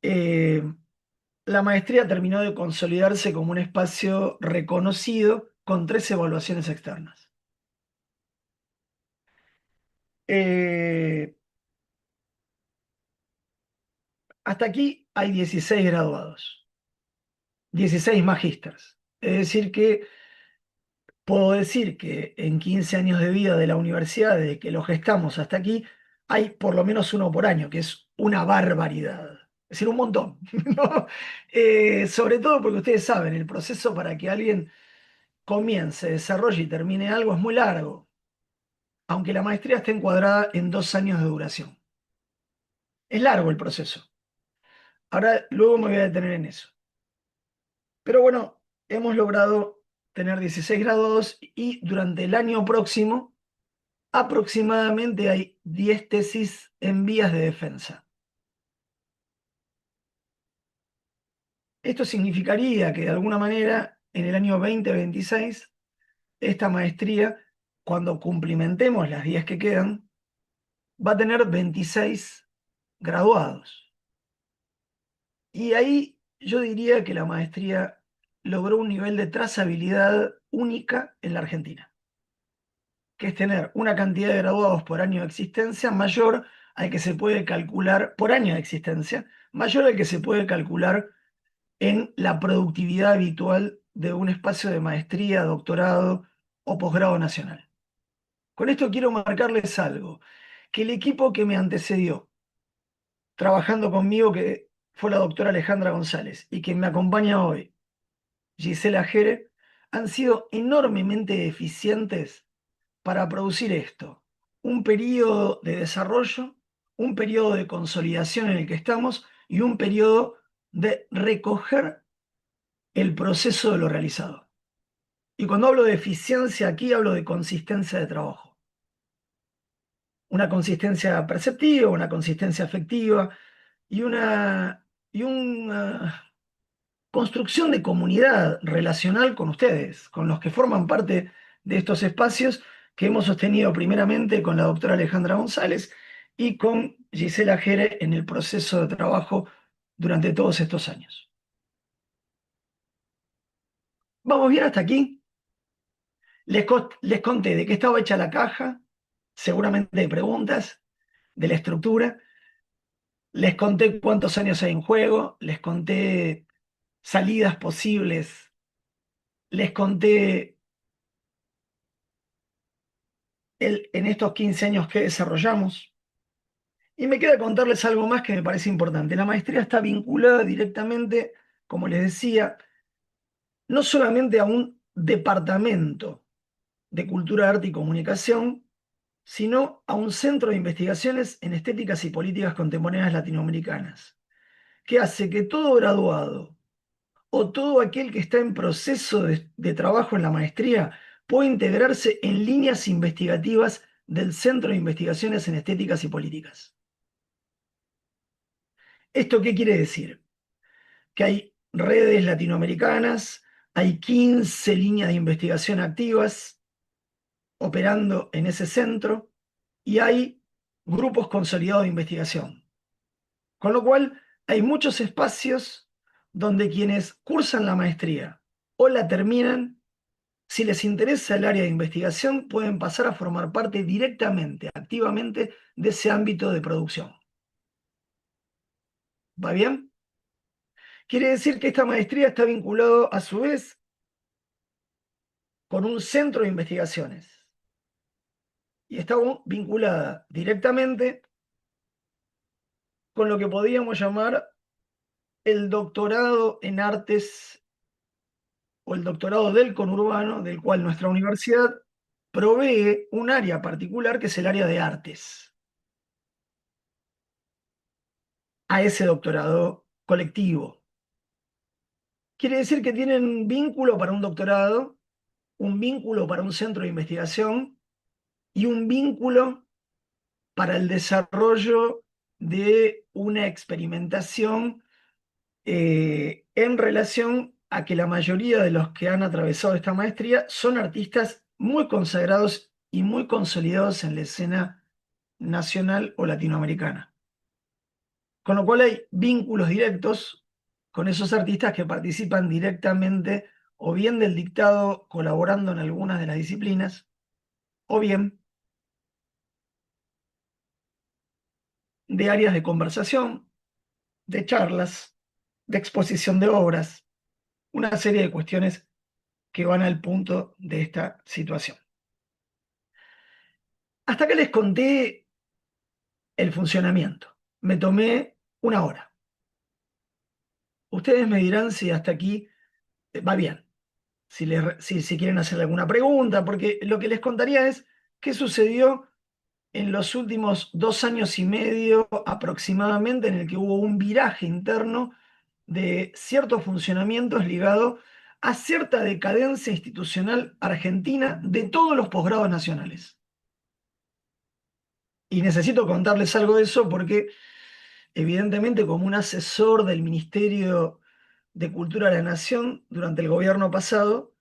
la maestría terminó de consolidarse como un espacio reconocido con 3 evaluaciones externas. Hasta aquí hay 16 graduados, 16 magísters. Es decir que puedo decir que en 15 años de vida de la universidad, desde que lo gestamos hasta aquí, hay por lo menos uno por año, que es una barbaridad. Es decir, un montón, ¿no? Sobre todo porque ustedes saben, el proceso para que alguien comience, desarrolle y termine algo es muy largo, aunque la maestría esté encuadrada en 2 años de duración. Es largo el proceso. Ahora, luego me voy a detener en eso. Pero bueno, hemos logrado tener 16 graduados y durante el año próximo aproximadamente hay 10 tesis en vías de defensa. Esto significaría que de alguna manera en el año 2026 esta maestría, cuando cumplimentemos las 10 que quedan, va a tener 26 graduados. Y ahí yo diría que la maestría logró un nivel de trazabilidad única en la Argentina, que es tener una cantidad de graduados por año de existencia mayor al que se puede calcular, por año de existencia, mayor al que se puede calcular en la productividad habitual de un espacio de maestría, doctorado o posgrado nacional. Con esto quiero marcarles algo, que el equipo que me antecedió, trabajando conmigo, que fue la doctora Alejandra González, y quien me acompaña hoy, Gisela Jere, han sido enormemente eficientes para producir esto. Un periodo de desarrollo, un periodo de consolidación en el que estamos y un periodo de recoger el proceso de lo realizado. Y cuando hablo de eficiencia aquí, hablo de consistencia de trabajo. Una consistencia perceptiva, una consistencia afectiva y una construcción de comunidad relacional con ustedes, con los que forman parte de estos espacios que hemos sostenido primeramente con la doctora Alejandra González y con Gisela Jere en el proceso de trabajo durante todos estos años. ¿Vamos bien hasta aquí? Les conté de qué estaba hecha la caja, seguramente de preguntas, de la estructura. Les conté cuántos años hay en juego, les conté salidas posibles, les conté en estos 15 años que desarrollamos. Y me queda contarles algo más que me parece importante. La maestría está vinculada directamente, como les decía, no solamente a un departamento de cultura, arte y comunicación, sino a un centro de investigaciones en estéticas y políticas contemporáneas latinoamericanas, que hace que todo graduado o todo aquel que está en proceso de trabajo en la maestría pueda integrarse en líneas investigativas del Centro de Investigaciones en Estéticas y Políticas. ¿Esto qué quiere decir? Que hay redes latinoamericanas, hay 15 líneas de investigación activas operando en ese centro y hay grupos consolidados de investigación. Con lo cual, hay muchos espacios donde quienes cursan la maestría o la terminan, si les interesa el área de investigación, pueden pasar a formar parte directamente, activamente, de ese ámbito de producción. ¿Va bien? Quiere decir que esta maestría está vinculado a su vez con un centro de investigaciones y está vinculada directamente con lo que podríamos llamar el doctorado en artes o el doctorado del conurbano, del cual nuestra universidad provee un área particular que es el área de artes, a ese doctorado colectivo. Quiere decir que tienen un vínculo para un doctorado, un vínculo para un centro de investigación y un vínculo para el desarrollo de una experimentación en relación a que la mayoría de los que han atravesado esta maestría son artistas muy consagrados y muy consolidados en la escena nacional o latinoamericana. Con lo cual hay vínculos directos con esos artistas que participan directamente o bien del dictado colaborando en algunas de las disciplinas, o bien de áreas de conversación, de charlas, de exposición de obras, una serie de cuestiones que van al punto de esta situación. Hasta acá les conté el funcionamiento. Me tomé una hora. Ustedes me dirán si hasta aquí va bien, si quieren hacerle alguna pregunta, porque lo que les contaría es qué sucedió en los últimos 2 años y medio aproximadamente, en el que hubo un viraje interno de ciertos funcionamientos ligados a cierta decadencia institucional argentina de todos los posgrados nacionales. Y necesito contarles algo de eso porque, evidentemente, como un asesor del Ministerio de Cultura de la Nación durante el gobierno pasado,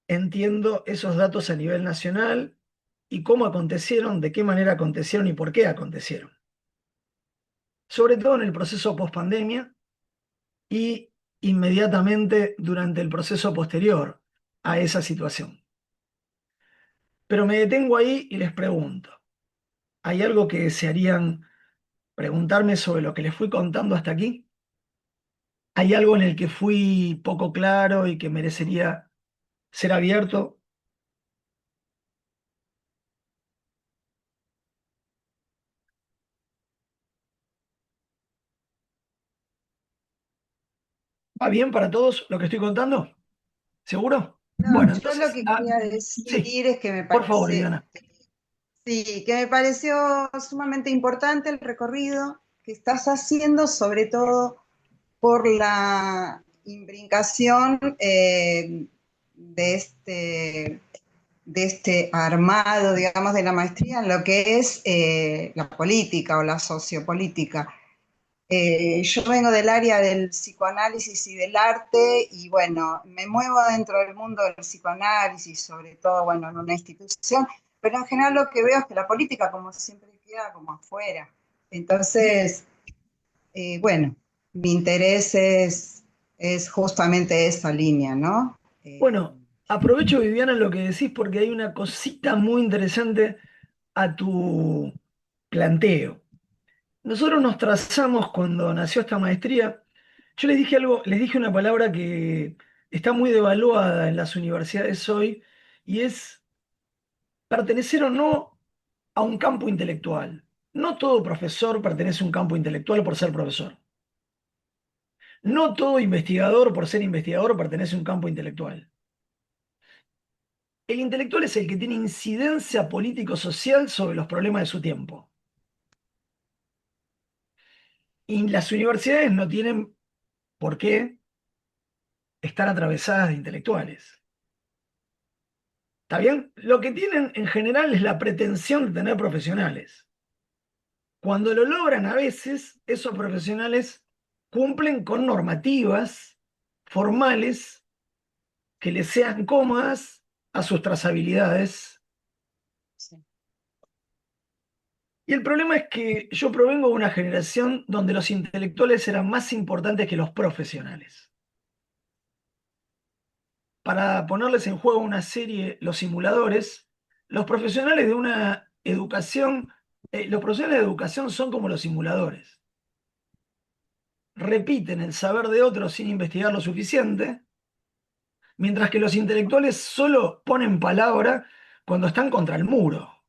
entiendo esos datos a nivel nacional y cómo acontecieron, de qué manera acontecieron y por qué acontecieron. Sobre todo en el proceso post-pandemia y inmediatamente durante el proceso posterior a esa situación. Pero me detengo ahí y les pregunto, ¿hay algo que desearían preguntarme sobre lo que les fui contando hasta aquí? ¿Hay algo en el que fui poco claro y que merecería ser abierto? ¿Va bien para todos lo que estoy contando? ¿Seguro? No, Bueno, yo lo entonces, que quería sí, decir es que me por favor, parece, Viviana. sí, que me pareció sumamente importante el recorrido que estás haciendo, sobre todo por la imbricación de este armado, digamos, de la maestría en lo que es la política o la sociopolítica. Yo vengo del área del psicoanálisis y del arte y bueno, me muevo dentro del mundo del psicoanálisis, sobre todo, bueno, en una institución, pero en general lo que veo es que la política como siempre queda como afuera. Entonces, bueno, mi interés es justamente esa línea, ¿no? Bueno, aprovecho, Viviana, lo que decís porque hay una cosita muy interesante a tu planteo. Nosotros nos trazamos cuando nació esta maestría. Yo les dije algo, les dije una palabra que está muy devaluada en las universidades hoy y es pertenecer o no a un campo intelectual. No todo profesor pertenece a un campo intelectual por ser profesor. No todo investigador por ser investigador pertenece a un campo intelectual. El intelectual es el que tiene incidencia político-social sobre los problemas de su tiempo. Y las universidades no tienen por qué estar atravesadas de intelectuales. ¿Está bien? Lo que tienen en general es la pretensión de tener profesionales. Cuando lo logran a veces, esos profesionales cumplen con normativas formales que les sean cómodas a sus trazabilidades. Sí. Y el problema es que yo provengo de una generación donde los intelectuales eran más importantes que los profesionales. Para ponerles en juego una serie, los simuladores, los profesionales de una educación, los profesionales de educación son como los simuladores. Repiten el saber de otros sin investigar lo suficiente, mientras que los intelectuales solo ponen palabra cuando están contra el muro,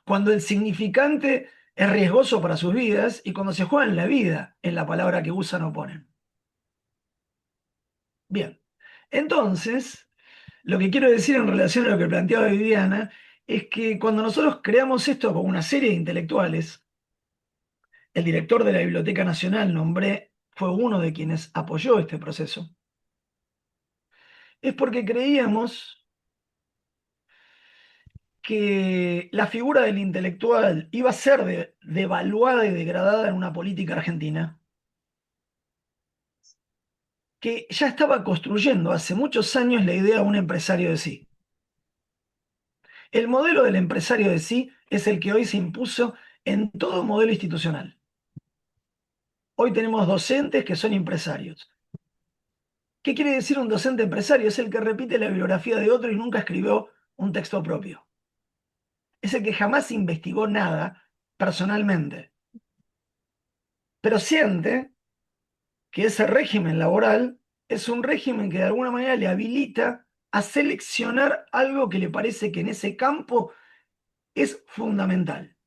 cuando el significante es riesgoso para sus vidas y cuando se juegan la vida en la palabra que usan o ponen. Bien, entonces, lo que quiero decir en relación a lo que planteaba Viviana es que cuando nosotros creamos esto con una serie de intelectuales, el director de la Biblioteca Nacional, nombré, fue uno de quienes apoyó este proceso, es porque creíamos que la figura del intelectual iba a ser devaluada y degradada en una política argentina que ya estaba construyendo hace muchos años la idea de un empresario de sí. El modelo del empresario de sí es el que hoy se impuso en todo modelo institucional. Hoy tenemos docentes que son empresarios. ¿Qué quiere decir un docente empresario? Es el que repite la bibliografía de otro y nunca escribió un texto propio. Es el que jamás investigó nada personalmente, pero siente que ese régimen laboral es un régimen que de alguna manera le habilita a seleccionar algo que le parece que en ese campo es fundamental,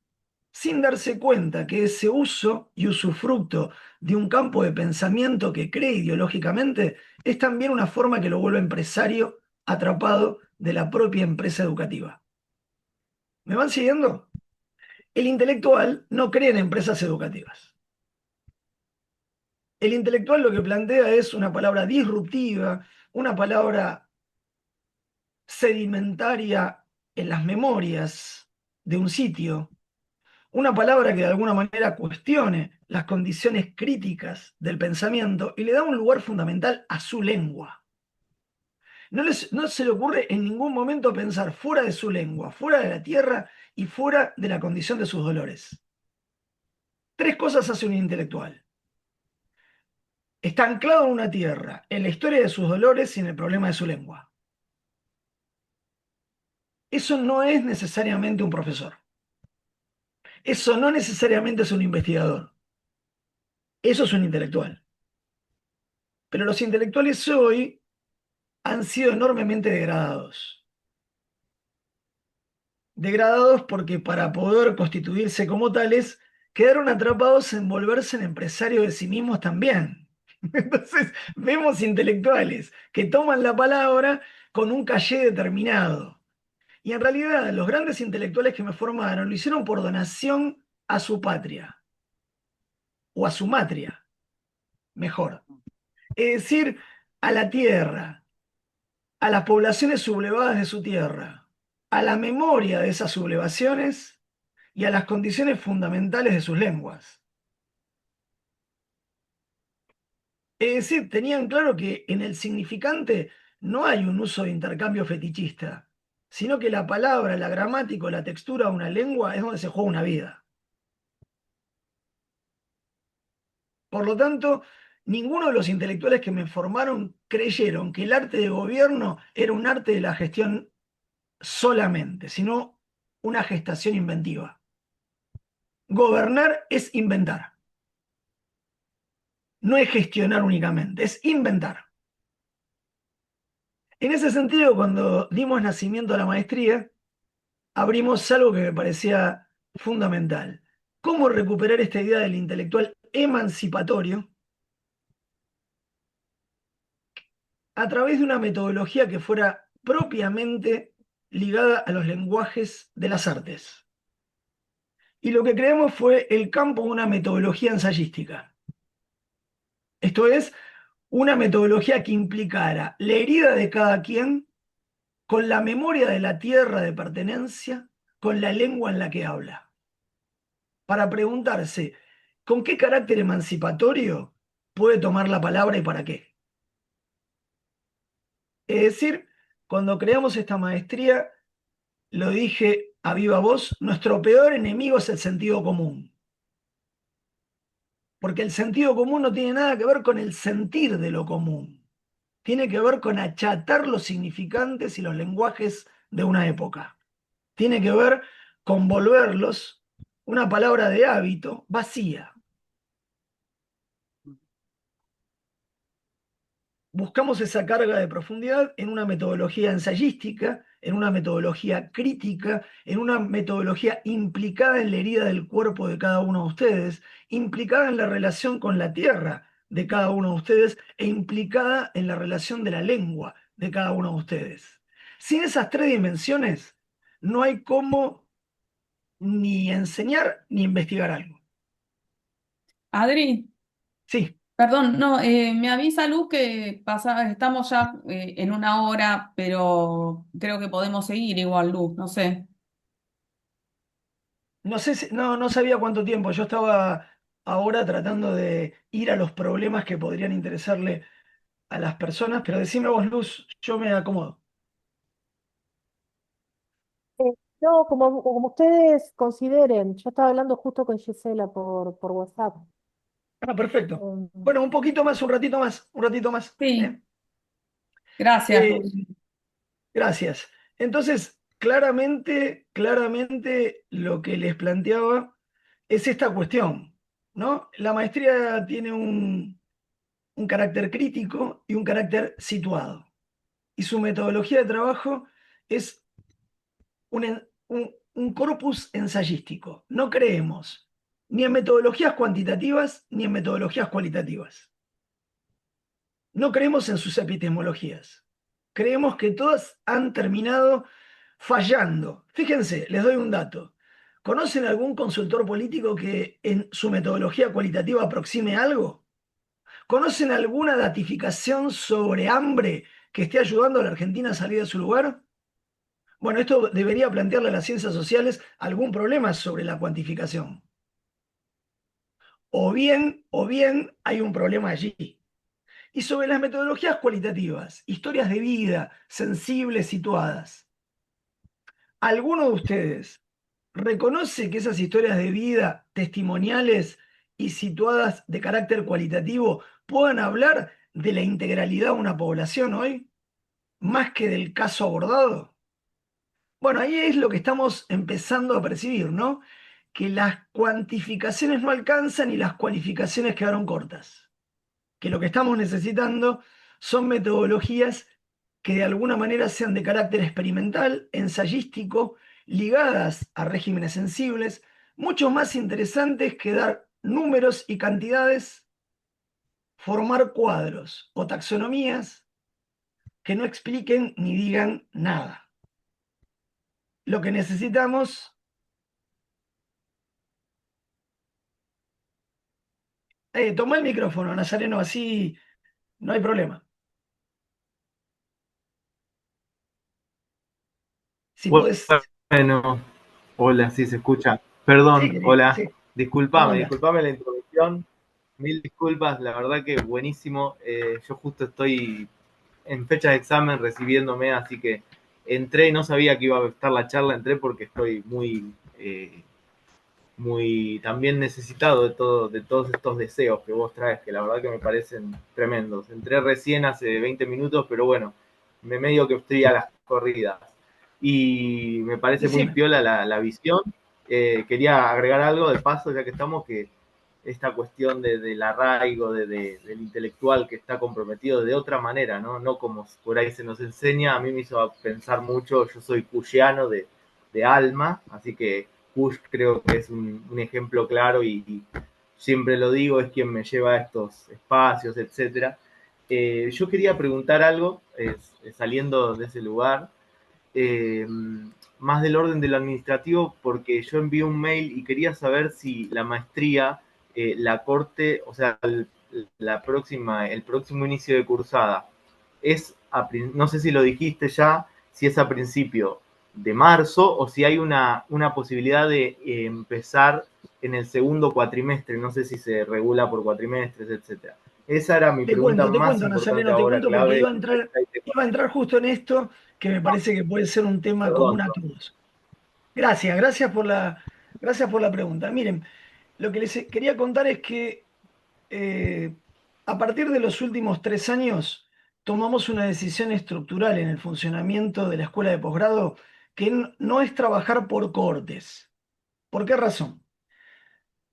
sin darse cuenta que ese uso y usufructo de un campo de pensamiento que cree ideológicamente es también una forma que lo vuelve empresario atrapado de la propia empresa educativa. ¿Me van siguiendo? El intelectual no cree en empresas educativas. El intelectual lo que plantea es una palabra disruptiva, una palabra sedimentaria en las memorias de un sitio, una palabra que de alguna manera cuestione las condiciones críticas del pensamiento y le da un lugar fundamental a su lengua. No se le ocurre en ningún momento pensar fuera de su lengua, fuera de la tierra y fuera de la condición de sus dolores. Tres cosas hace un intelectual. Está anclado en una tierra, en la historia de sus dolores y en el problema de su lengua. Eso no es necesariamente un profesor. Eso no necesariamente es un investigador. Eso es un intelectual. Pero los intelectuales hoy han sido enormemente degradados. Degradados porque para poder constituirse como tales, quedaron atrapados en volverse en empresarios de sí mismos también. Entonces, vemos intelectuales que toman la palabra con un caché determinado. Y en realidad, los grandes intelectuales que me formaron lo hicieron por donación a su patria, o a su matria, mejor. Es decir, a la tierra, a las poblaciones sublevadas de su tierra, a la memoria de esas sublevaciones y a las condiciones fundamentales de sus lenguas. Es decir, tenían claro que en el significante no hay un uso de intercambio fetichista, sino que la palabra, la gramática o la textura de una lengua es donde se juega una vida. Por lo tanto, ninguno de los intelectuales que me formaron creyeron que el arte de gobierno era un arte de la gestión solamente, sino una gestación inventiva. Gobernar es inventar. No es gestionar únicamente, es inventar. En ese sentido, cuando dimos nacimiento a la maestría, abrimos algo que me parecía fundamental. ¿Cómo recuperar esta idea del intelectual emancipatorio a través de una metodología que fuera propiamente ligada a los lenguajes de las artes? Y lo que creamos fue el campo de una metodología ensayística. Esto es, una metodología que implicara la herida de cada quien con la memoria de la tierra de pertenencia, con la lengua en la que habla. Para preguntarse, ¿con qué carácter emancipatorio puede tomar la palabra y para qué. Es decir, cuando creamos esta maestría, lo dije a viva voz, nuestro peor enemigo es el sentido común. Porque el sentido común no tiene nada que ver con el sentir de lo común. Tiene que ver con achatar los significantes y los lenguajes de una época. Tiene que ver con volverlos una palabra de hábito vacía. Buscamos esa carga de profundidad en una metodología ensayística, en una metodología crítica, en una metodología implicada en la herida del cuerpo de cada uno de ustedes, implicada en la relación con la tierra de cada uno de ustedes e implicada en la relación de la lengua de cada uno de ustedes. Sin esas tres dimensiones, no hay cómo ni enseñar ni investigar algo. Adri, Sí. perdón, no, me avisa Luz que estamos ya en una hora, pero creo que podemos seguir igual, Luz, no sé. No sé no sabía cuánto tiempo. Yo estaba ahora tratando de ir a los problemas que podrían interesarle a las personas, pero decime vos, Luz, yo me acomodo. Eh, no, como ustedes consideren, yo estaba hablando justo con Gisela por WhatsApp. Ah, perfecto. Eh, Bueno, un poquito más, un ratito más, un ratito más. Sí, gracias, Eh, Luz. gracias. Entonces, claramente lo que les planteaba es esta cuestión, ¿no? La maestría tiene un carácter crítico y un carácter situado. Y su metodología de trabajo es un corpus ensayístico. No creemos ni en metodologías cuantitativas ni en metodologías cualitativas. No creemos en sus epistemologías. Creemos que todas han terminado fallando. Fíjense, les doy un dato. ¿Conocen algún consultor político que en su metodología cualitativa aproxime algo? ¿Conocen alguna datificación sobre hambre que esté ayudando a la Argentina a salir de su lugar? Bueno, esto debería plantearle a las ciencias sociales algún problema sobre la cuantificación. O bien hay un problema allí. Y sobre las metodologías cualitativas, historias de vida, sensibles, situadas. ¿Alguno de ustedes reconoce que esas historias de vida testimoniales y situadas de carácter cualitativo puedan hablar de la integralidad de una población hoy, más que del caso abordado? Bueno, ahí es lo que estamos empezando a percibir, ¿no? Que las cuantificaciones no alcanzan y las cualificaciones quedaron cortas. Que lo que estamos necesitando son metodologías que de alguna manera sean de carácter experimental, ensayístico, ligadas a regímenes sensibles, mucho más interesantes que dar números y cantidades, formar cuadros o taxonomías que no expliquen ni digan nada. Lo que necesitamos... toma el micrófono, Nazareno, así no hay problema. Si podés... Bueno, hola, sí se escucha. Sí, Perdón, querido, hola. sí. ¿Cómo Disculpame, andás? disculpame la introducción. Mil disculpas, la verdad que buenísimo. Yo justo estoy en fecha de examen recibiéndome, así que entré y no sabía que iba a estar la charla, entré porque estoy muy también necesitado de todos estos deseos que vos traes, que la verdad que me parecen tremendos. Entré recién hace 20 minutos, pero bueno, me medio que estoy a las corridas. Y me parece muy Decime. piola la visión. Quería agregar algo de paso, ya que estamos, que esta cuestión del arraigo, del intelectual que está comprometido de otra manera, ¿no? No como por ahí se nos enseña, a mí me hizo pensar mucho, yo soy cuyano de alma, así que Push creo que es un ejemplo claro y siempre lo digo, es quien me lleva a estos espacios, etcétera. Yo quería preguntar algo, saliendo de ese lugar, eh, más del orden de lo administrativo, porque yo envié un mail y quería saber si la maestría, la corte, o sea, el próximo inicio de cursada, no sé si lo dijiste ya, si es a principio de marzo o si hay una posibilidad de empezar en el segundo cuatrimestre, no sé si se regula por cuatrimestres, etcétera. Esa era mi pregunta Te más cuento, importante Nazareno, te ahora, cuento porque clave. iba a entrar justo en esto, que me parece que puede ser un tema Perdón, común a todos. Gracias por la pregunta. Miren, lo que les quería contar es que eh, a partir de los últimos 3 años tomamos una decisión estructural en el funcionamiento de la escuela de posgrado que no es trabajar por cohortes. ¿Por qué razón?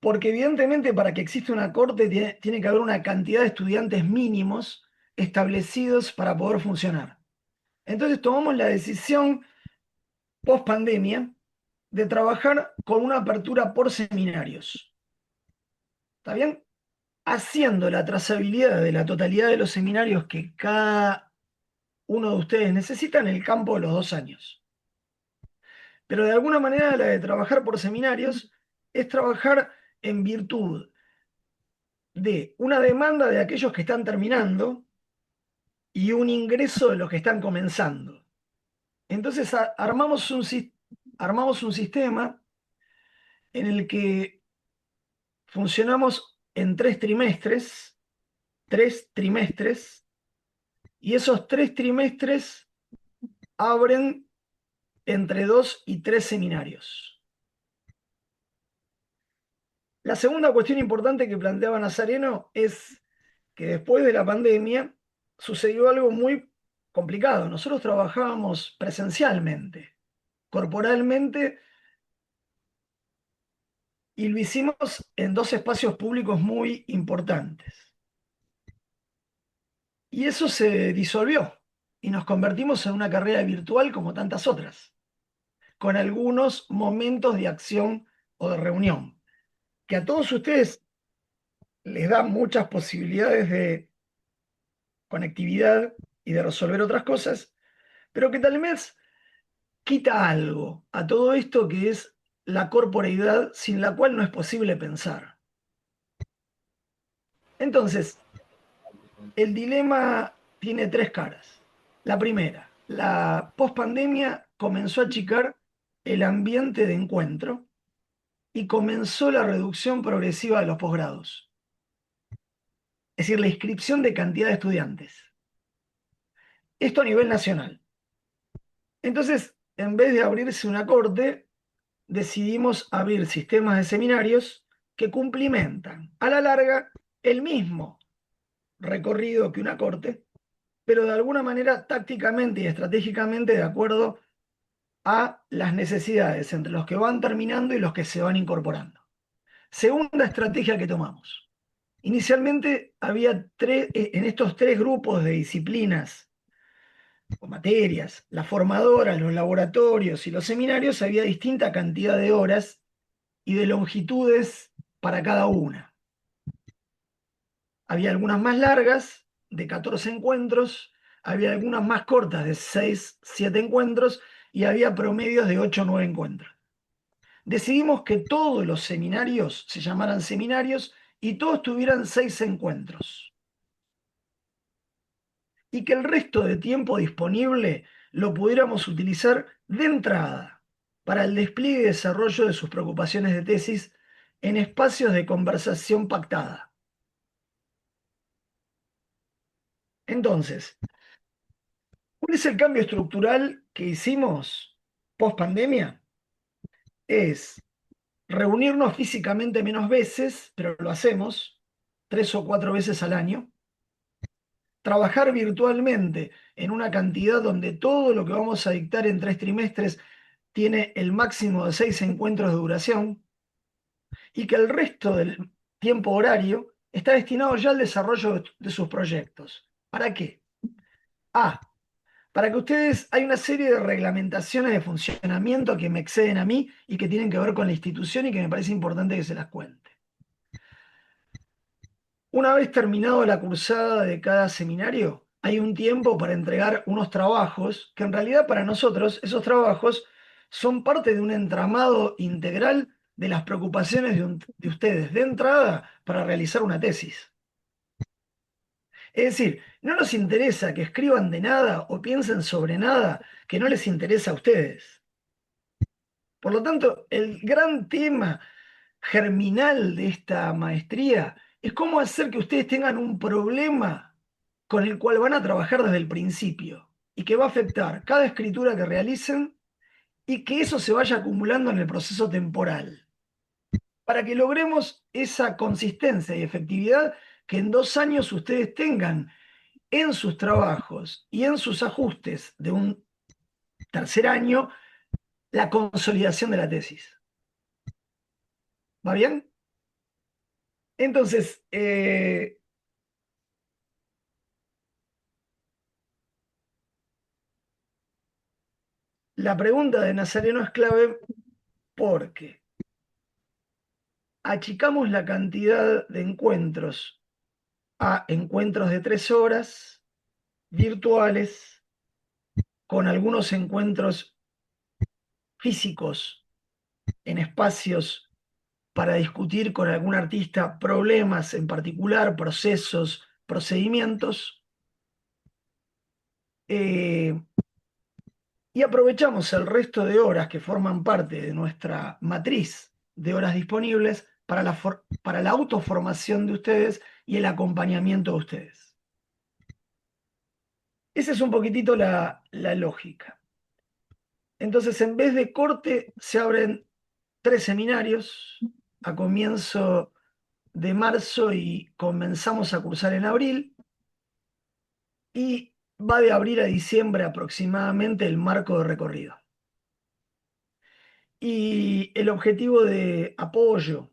Porque evidentemente para que exista una corte tiene que haber una cantidad de estudiantes mínimos establecidos para poder funcionar. Entonces tomamos la decisión post pandemia de trabajar con una apertura por seminarios. ¿Está bien? Haciendo la trazabilidad de la totalidad de los seminarios que cada uno de ustedes necesita en el campo de los 2 años. Pero de alguna manera la de trabajar por seminarios es trabajar en virtud de una demanda de aquellos que están terminando y un ingreso de los que están comenzando. Entonces armamos un sistema en el que funcionamos en 3 trimestres, y esos 3 trimestres abren entre 2 y 3 seminarios. La segunda cuestión importante que planteaba Nazareno es que después de la pandemia sucedió algo muy complicado. Nosotros trabajábamos presencialmente, corporalmente, y lo hicimos en 2 espacios públicos muy importantes. Y eso se disolvió y nos convertimos en una carrera virtual como tantas otras, con algunos momentos de acción o de reunión, que a todos ustedes les da muchas posibilidades de conectividad y de resolver otras cosas, pero que tal vez quita algo a todo esto que es la corporeidad sin la cual no es posible pensar. Entonces, el dilema tiene 3 caras. La primera, la pospandemia comenzó a achicar el ambiente de encuentro y comenzó la reducción progresiva de los posgrados, es decir, la inscripción de cantidad de estudiantes. Esto a nivel nacional. Entonces, en vez de abrirse una corte, decidimos abrir sistemas de seminarios que cumplimentan a la larga el mismo recorrido que una corte, pero de alguna manera tácticamente y estratégicamente de acuerdo a las necesidades entre los que van terminando y los que se van incorporando. Segunda estrategia que tomamos. Inicialmente había en estos 3 grupos de disciplinas o materias, la formadora, los laboratorios y los seminarios, había distinta cantidad de horas y de longitudes para cada una. Había algunas más largas, de 14 encuentros, había algunas más cortas, de 6, 7 encuentros, y había promedios de 8 o 9 encuentros. Decidimos que todos los seminarios se llamaran seminarios y todos tuvieran 6 encuentros. Y que el resto de tiempo disponible lo pudiéramos utilizar de entrada para el despliegue y desarrollo de sus preocupaciones de tesis en espacios de conversación pactada. Entonces, ¿cuál es el cambio estructural que hicimos post pandemia? Es reunirnos físicamente menos veces, pero lo hacemos 3 o 4 veces al año. Trabajar virtualmente en una cantidad donde todo lo que vamos a dictar en 3 trimestres tiene el máximo de 6 encuentros de duración, y que el resto del tiempo horario está destinado ya al desarrollo de sus proyectos. ¿Para qué? Para que ustedes, hay una serie de reglamentaciones de funcionamiento que me exceden a mí y que tienen que ver con la institución y que me parece importante que se las cuente. Una vez terminado la cursada de cada seminario, hay un tiempo para entregar unos trabajos que en realidad para nosotros esos trabajos son parte de un entramado integral de las preocupaciones de ustedes de entrada para realizar una tesis. Es decir, no nos interesa que escriban de nada o piensen sobre nada que no les interesa a ustedes. Por lo tanto, el gran tema germinal de esta maestría es cómo hacer que ustedes tengan un problema con el cual van a trabajar desde el principio y que va a afectar cada escritura que realicen y que eso se vaya acumulando en el proceso temporal, para que logremos esa consistencia y efectividad que en 2 años ustedes tengan en sus trabajos y en sus ajustes de un tercer año la consolidación de la tesis. ¿Va bien? Entonces, la pregunta de Nazareno es clave porque achicamos la cantidad de encuentros a encuentros de 3 horas virtuales, con algunos encuentros físicos en espacios para discutir con algún artista problemas en particular, procesos, procedimientos, y aprovechamos el resto de horas que forman parte de nuestra matriz de horas disponibles para la autoformación de ustedes y el acompañamiento de ustedes. Esa es un poquitito la lógica. Entonces, en vez de corte, se abren 3 seminarios a comienzo de marzo y comenzamos a cursar en abril. Y va de abril a diciembre aproximadamente el marco de recorrido. Y el objetivo de apoyo,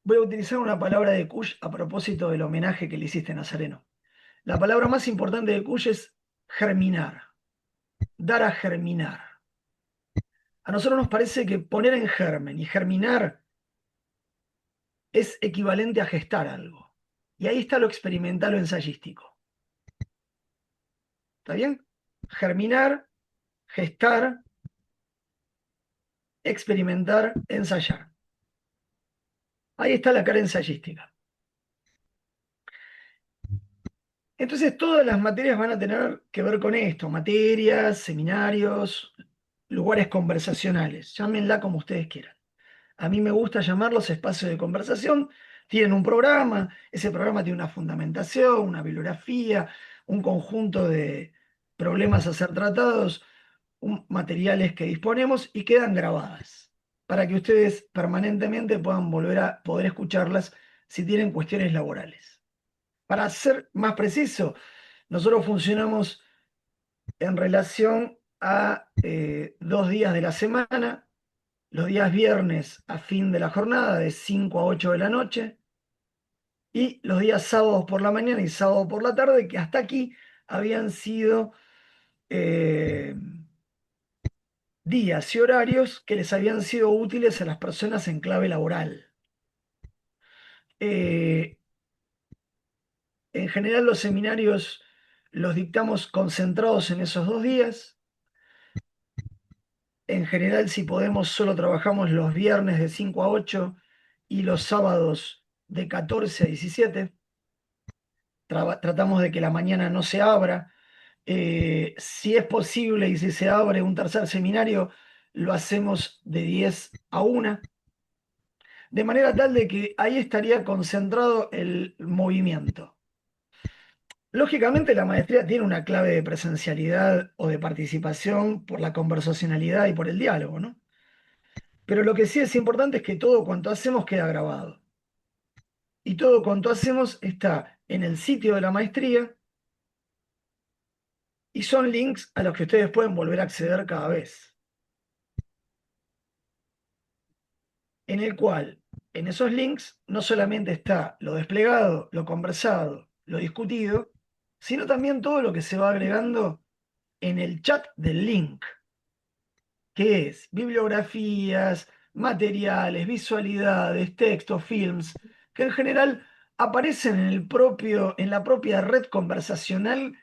voy a utilizar una palabra de Kush a propósito del homenaje que le hiciste a Nazareno. La palabra más importante de Kush es germinar, dar a germinar. A nosotros nos parece que poner en germen y germinar es equivalente a gestar algo. Y ahí está lo experimental o ensayístico. ¿Está bien? Germinar, gestar, experimentar, ensayar. Ahí está la cara ensayística. Entonces todas las materias van a tener que ver con esto, materias, seminarios, lugares conversacionales, llámenla como ustedes quieran. A mí me gusta llamarlos espacios de conversación, tienen un programa, ese programa tiene una fundamentación, una bibliografía, un conjunto de problemas a ser tratados, materiales que disponemos y quedan grabadas para que ustedes permanentemente puedan volver a poder escucharlas si tienen cuestiones laborales. Para ser más preciso, nosotros funcionamos en relación a 2 días de la semana, los días viernes a fin de la jornada de 5 a 8 de la noche y los días sábados por la mañana y sábado por la tarde, que hasta aquí habían sido días y horarios que les habían sido útiles a las personas en clave laboral. En general los seminarios los dictamos concentrados en esos 2 días. En general, si podemos, solo trabajamos los viernes de 5 a 8 y los sábados de 14 a 17. Tratamos de que la mañana no se abra. Si es posible y si se abre un tercer seminario, lo hacemos de 10 a 1. De manera tal de que ahí estaría concentrado el movimiento. Lógicamente la maestría tiene una clave de presencialidad o de participación por la conversacionalidad y por el diálogo, ¿no? Pero lo que sí es importante es que todo cuanto hacemos queda grabado. Y todo cuanto hacemos está en el sitio de la maestría y son links a los que ustedes pueden volver a acceder cada vez. En el cual, en esos links, no solamente está lo desplegado, lo conversado, lo discutido, sino también todo lo que se va agregando en el chat del link, que es bibliografías, materiales, visualidades, textos, films, que en general aparecen en la propia red conversacional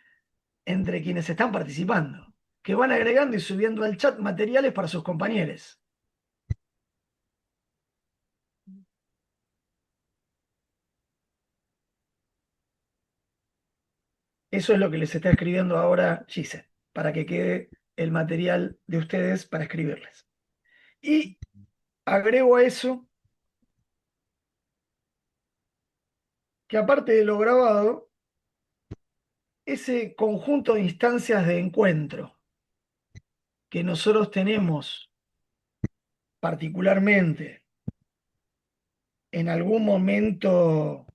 entre quienes están participando, que van agregando y subiendo al chat materiales para sus compañeros. Eso es lo que les está escribiendo ahora Gise, para que quede el material de ustedes para escribirles. Y agrego a eso que aparte de lo grabado, ese conjunto de instancias de encuentro que nosotros tenemos particularmente en algún momento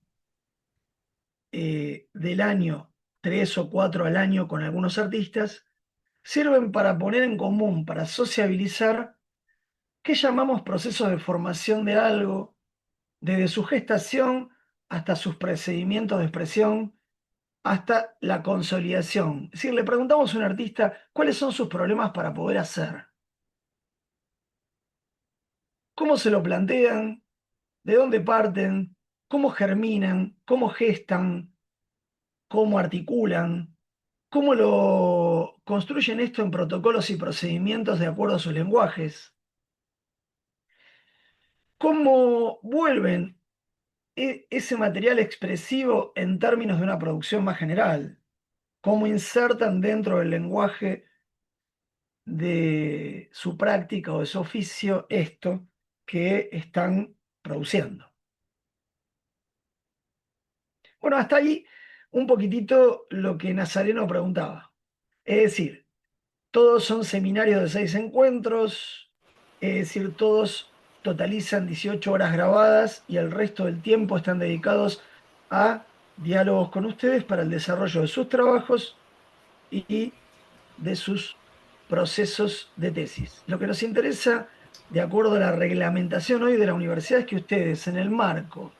del año, 3 o 4 al año con algunos artistas, sirven para poner en común, para sociabilizar, qué llamamos procesos de formación de algo, desde su gestación hasta sus procedimientos de expresión, hasta la consolidación. Es decir, le preguntamos a un artista cuáles son sus problemas para poder hacer, cómo se lo plantean, de dónde parten, cómo germinan, cómo gestan, cómo articulan, cómo lo construyen esto en protocolos y procedimientos de acuerdo a sus lenguajes, cómo vuelven ese material expresivo en términos de una producción más general, cómo insertan dentro del lenguaje de su práctica o de su oficio esto que están produciendo. Bueno, hasta ahí un poquitito lo que Nazareno preguntaba. Es decir, todos son seminarios de 6 encuentros, es decir, todos totalizan 18 horas grabadas y el resto del tiempo están dedicados a diálogos con ustedes para el desarrollo de sus trabajos y de sus procesos de tesis. Lo que nos interesa, de acuerdo a la reglamentación hoy de la universidad, es que ustedes, en el marco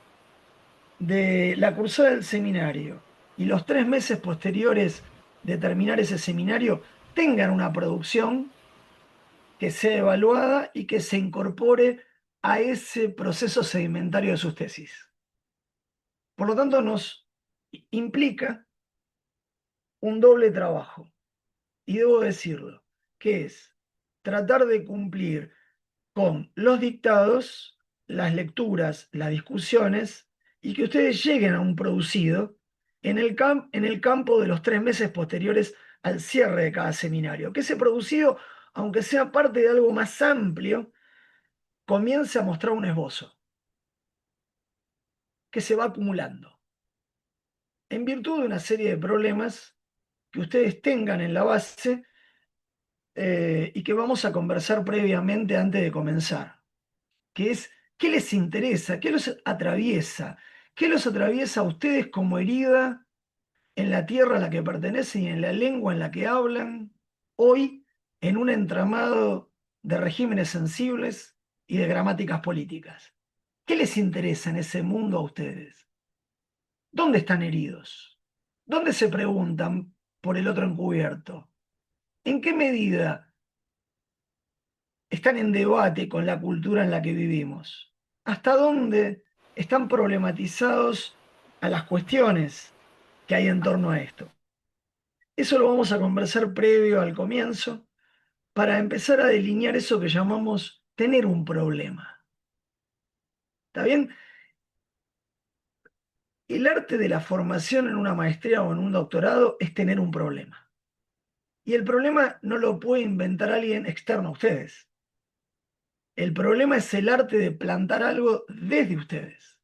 de la cursada del seminario y los 3 meses posteriores de terminar ese seminario, tengan una producción que sea evaluada y que se incorpore a ese proceso sedimentario de sus tesis. Por lo tanto, nos implica un doble trabajo. Y debo decirlo, que es tratar de cumplir con los dictados, las lecturas, las discusiones, y que ustedes lleguen a un producido en el campo de los 3 meses posteriores al cierre de cada seminario. Que ese producido, aunque sea parte de algo más amplio, comience a mostrar un esbozo que se va acumulando en virtud de una serie de problemas que ustedes tengan en la base y que vamos a conversar previamente antes de comenzar, que es qué les interesa, qué los atraviesa a ustedes como herida en la tierra a la que pertenecen y en la lengua en la que hablan, hoy en un entramado de regímenes sensibles y de gramáticas políticas. ¿Qué les interesa en ese mundo a ustedes? ¿Dónde están heridos? ¿Dónde se preguntan por el otro encubierto? ¿En qué medida están en debate con la cultura en la que vivimos? ¿Hasta dónde están problematizados a las cuestiones que hay en torno a esto? Eso lo vamos a conversar previo al comienzo para empezar a delinear eso que llamamos tener un problema. ¿Está bien? El arte de la formación en una maestría o en un doctorado es tener un problema. Y el problema no lo puede inventar alguien externo a ustedes. El problema es el arte de plantar algo desde ustedes.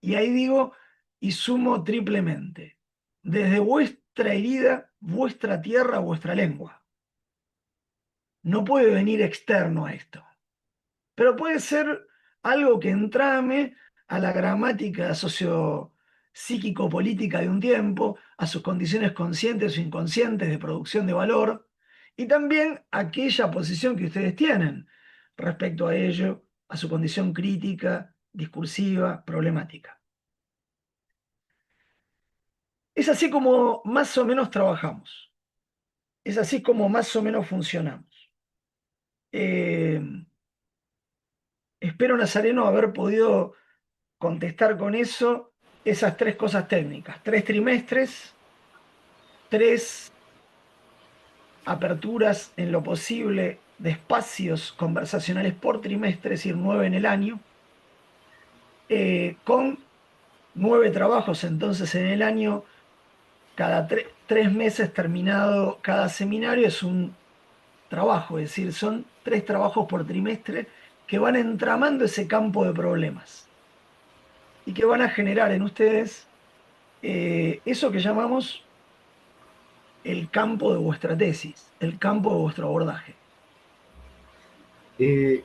Y ahí digo, y sumo triplemente, desde vuestra herida, vuestra tierra, vuestra lengua. No puede venir externo a esto. Pero puede ser algo que entrame a la gramática socio-psíquico-política de un tiempo, a sus condiciones conscientes o inconscientes de producción de valor, y también a aquella posición que ustedes tienen respecto a ello, a su condición crítica, discursiva, problemática. Es así como más o menos trabajamos. Es así como más o menos funcionamos. Espero, Nazareno, haber podido contestar con eso esas 3 cosas técnicas. 3 trimestres, 3 aperturas en lo posible de espacios conversacionales por trimestre, es decir, 9 en el año, con 9 trabajos entonces en el año, cada 3 meses terminado cada seminario es un trabajo, es decir, son 3 trabajos por trimestre que van entramando ese campo de problemas. y que van a generar en ustedes eso que llamamos el campo de vuestra tesis, el campo de vuestro abordaje. Sí,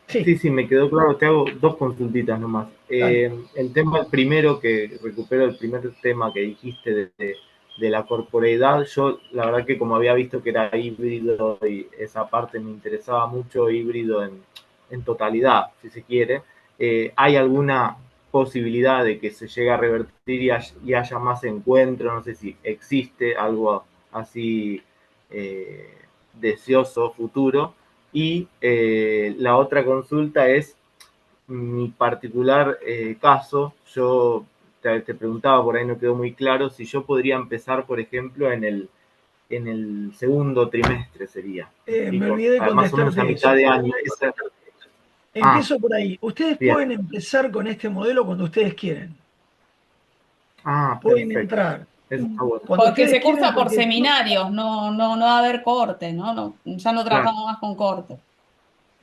Sí, sí, me quedó claro. Te hago dos consultitas nomás. dale. El tema primero, que recupero el primer tema que dijiste de la corporeidad, yo la verdad que como había visto que era híbrido y esa parte me interesaba mucho, híbrido en totalidad, si se quiere, ¿hay alguna posibilidad de que se llegue a revertir y haya más encuentro? No sé si existe algo así deseoso futuro. Y la otra consulta es mi particular caso. Yo te preguntaba, por ahí no quedó muy claro, si yo podría empezar, por ejemplo, en el segundo trimestre sería. ¿Me Me explico? olvidé de Más o menos a contestarte mitad eso. de año. Ah, Empiezo por ahí. Ustedes bien. pueden empezar con este modelo cuando ustedes quieren. Ah, Pueden perfecto. entrar Eso está bueno. cuando Porque ustedes se quieren cursa por porque seminarios, no va a haber corte, ¿no? Ya no Claro, trabajamos más con corte.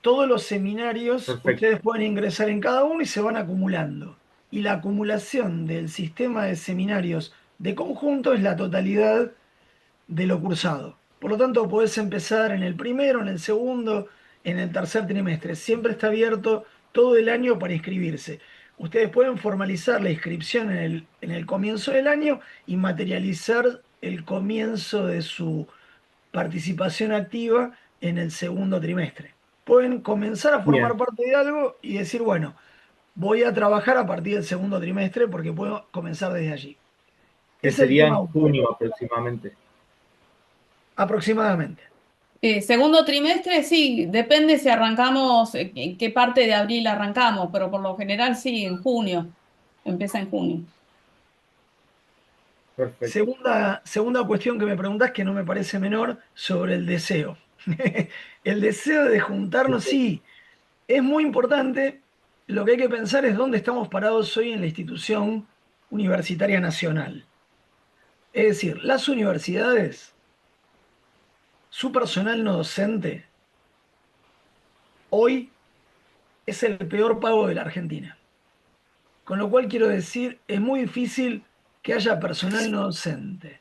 todos los seminarios perfecto. ustedes pueden ingresar en cada uno y se van acumulando. Y la acumulación del sistema de seminarios de conjunto es la totalidad de lo cursado. Por lo tanto, podés empezar en el primero, en el segundo, en el tercer trimestre. Siempre está abierto todo el año para inscribirse. Ustedes pueden formalizar la inscripción en el comienzo del año y materializar el comienzo de su participación activa en el segundo trimestre. Pueden comenzar a formar Bien. parte de algo y decir, bueno, voy a trabajar a partir del segundo trimestre porque puedo comenzar desde allí. Que Es el sería tema en uno, junio aproximadamente. aproximadamente. Segundo trimestre, sí, depende si arrancamos, en qué parte de abril arrancamos, pero por lo general sí, en junio, empieza en junio. Perfecto. Segunda cuestión que me preguntás, que no me parece menor, sobre el deseo. El deseo de juntarnos, sí, es muy importante. Lo que hay que pensar es dónde estamos parados hoy en la institución universitaria nacional. Es decir, las universidades, su personal no docente, hoy es el peor pago de la Argentina. Con lo cual quiero decir, es muy difícil que haya personal no docente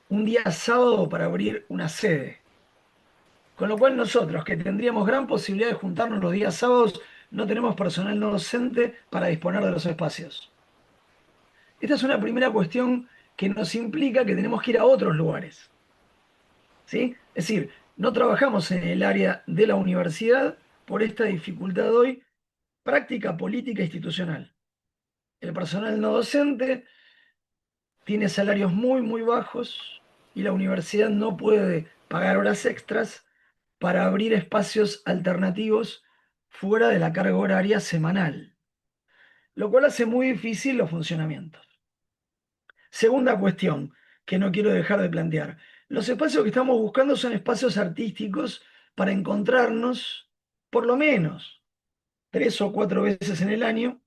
un día sábado para abrir una sede. Con lo cual nosotros, que tendríamos gran posibilidad de juntarnos los días sábados, no tenemos personal no docente para disponer de los espacios. Esta es una primera cuestión que nos implica que tenemos que ir a otros lugares, ¿sí? Es decir, no trabajamos en el área de la universidad por esta dificultad hoy, práctica política institucional. El personal no docente tiene salarios muy, muy bajos y la universidad no puede pagar horas extras para abrir espacios alternativos fuera de la carga horaria semanal, lo cual hace muy difícil los funcionamientos. Segunda cuestión que no quiero dejar de plantear. Los espacios que estamos buscando son espacios artísticos para encontrarnos por lo menos 3 o 4 veces en el año.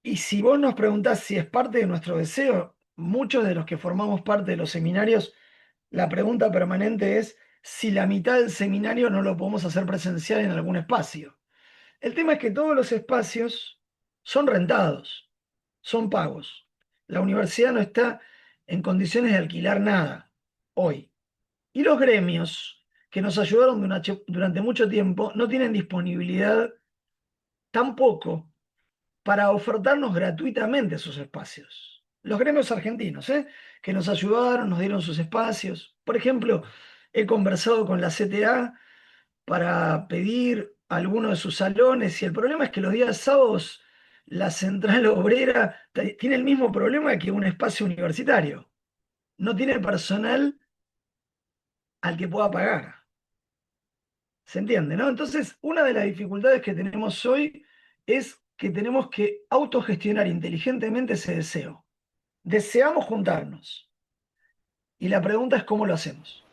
Y si vos nos preguntás si es parte de nuestro deseo, muchos de los que formamos parte de los seminarios, la pregunta permanente es si la mitad del seminario no lo podemos hacer presencial en algún espacio. El tema es que todos los espacios son rentados, son pagos. La universidad no está en condiciones de alquilar nada hoy. Y los gremios que nos ayudaron durante mucho tiempo no tienen disponibilidad tampoco para ofertarnos gratuitamente sus espacios. Los gremios argentinos, que nos ayudaron, nos dieron sus espacios. Por ejemplo, he conversado con la CTA para pedir alguno de sus salones y el problema es que los días sábados la central obrera tiene el mismo problema que un espacio universitario. No tiene personal al que pueda pagar. ¿Se entiende, no? Entonces, una de las dificultades que tenemos hoy es que tenemos que autogestionar inteligentemente ese deseo. Deseamos juntarnos. Y la pregunta es cómo lo hacemos.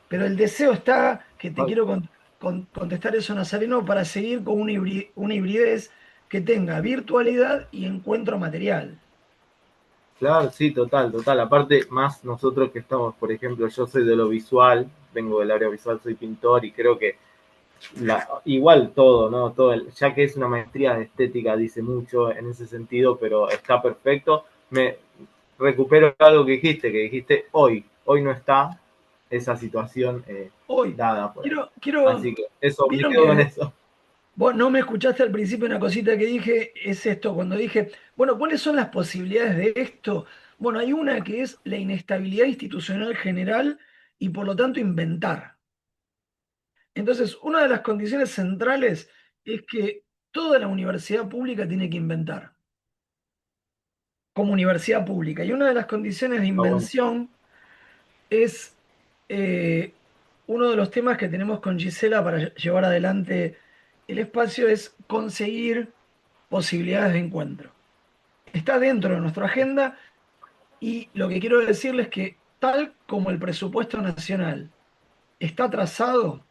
Pero el deseo está, que te quiero contestar eso, Nazareno, para seguir con una hibridez que tenga virtualidad y encuentro material. Claro, sí, total, total. Aparte, más nosotros que estamos, por ejemplo, yo soy de lo visual, vengo del área visual, soy pintor y creo que igual todo, ¿no? Todo, ya que es una maestría de estética, dice mucho en ese sentido, pero está perfecto. Me recupero algo que dijiste hoy no está esa situación Hoy, dada por ahí. quiero, Así que eso, me vieron quedo con que eso. vos no me escuchaste al principio una cosita que dije, es esto, cuando dije, bueno, ¿cuáles son las posibilidades de esto? Bueno, hay una que es la inestabilidad institucional general y por lo tanto inventar. Entonces, una de las condiciones centrales es que toda la universidad pública tiene que inventar, como universidad pública. Y una de las condiciones de Ah, bueno. invención es uno de los temas que tenemos con Gisela para llevar adelante el espacio, es conseguir posibilidades de encuentro. Está dentro de nuestra agenda y lo que quiero decirles es que tal como el presupuesto nacional está trazado,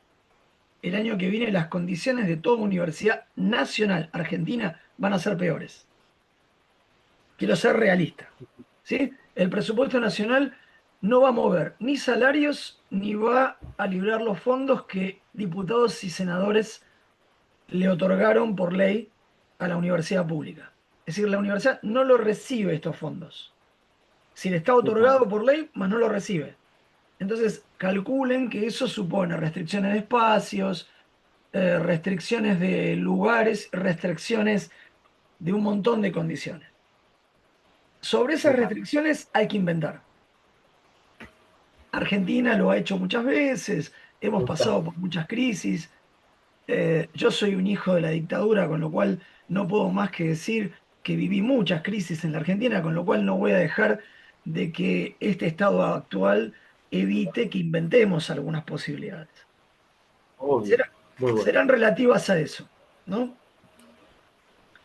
el año que viene las condiciones de toda universidad nacional argentina van a ser peores. Quiero ser realista, ¿sí? El presupuesto nacional no va a mover ni salarios ni va a librar los fondos que diputados y senadores le otorgaron por ley a la universidad pública. Es decir, la universidad no lo recibe estos fondos. Si le está Upa. otorgado por ley, más no lo recibe. Entonces, calculen que eso supone restricciones de espacios, restricciones de lugares, restricciones de un montón de condiciones. Sobre esas Upa. restricciones hay que inventar. Argentina lo ha hecho muchas veces, hemos Upa. pasado por muchas crisis. Yo soy un hijo de la dictadura, con lo cual no puedo más que decir que viví muchas crisis en la Argentina, con lo cual no voy a dejar de que este estado actual evite que inventemos algunas posibilidades. Obvio. Será- Muy bueno. serán relativas a eso, ¿no?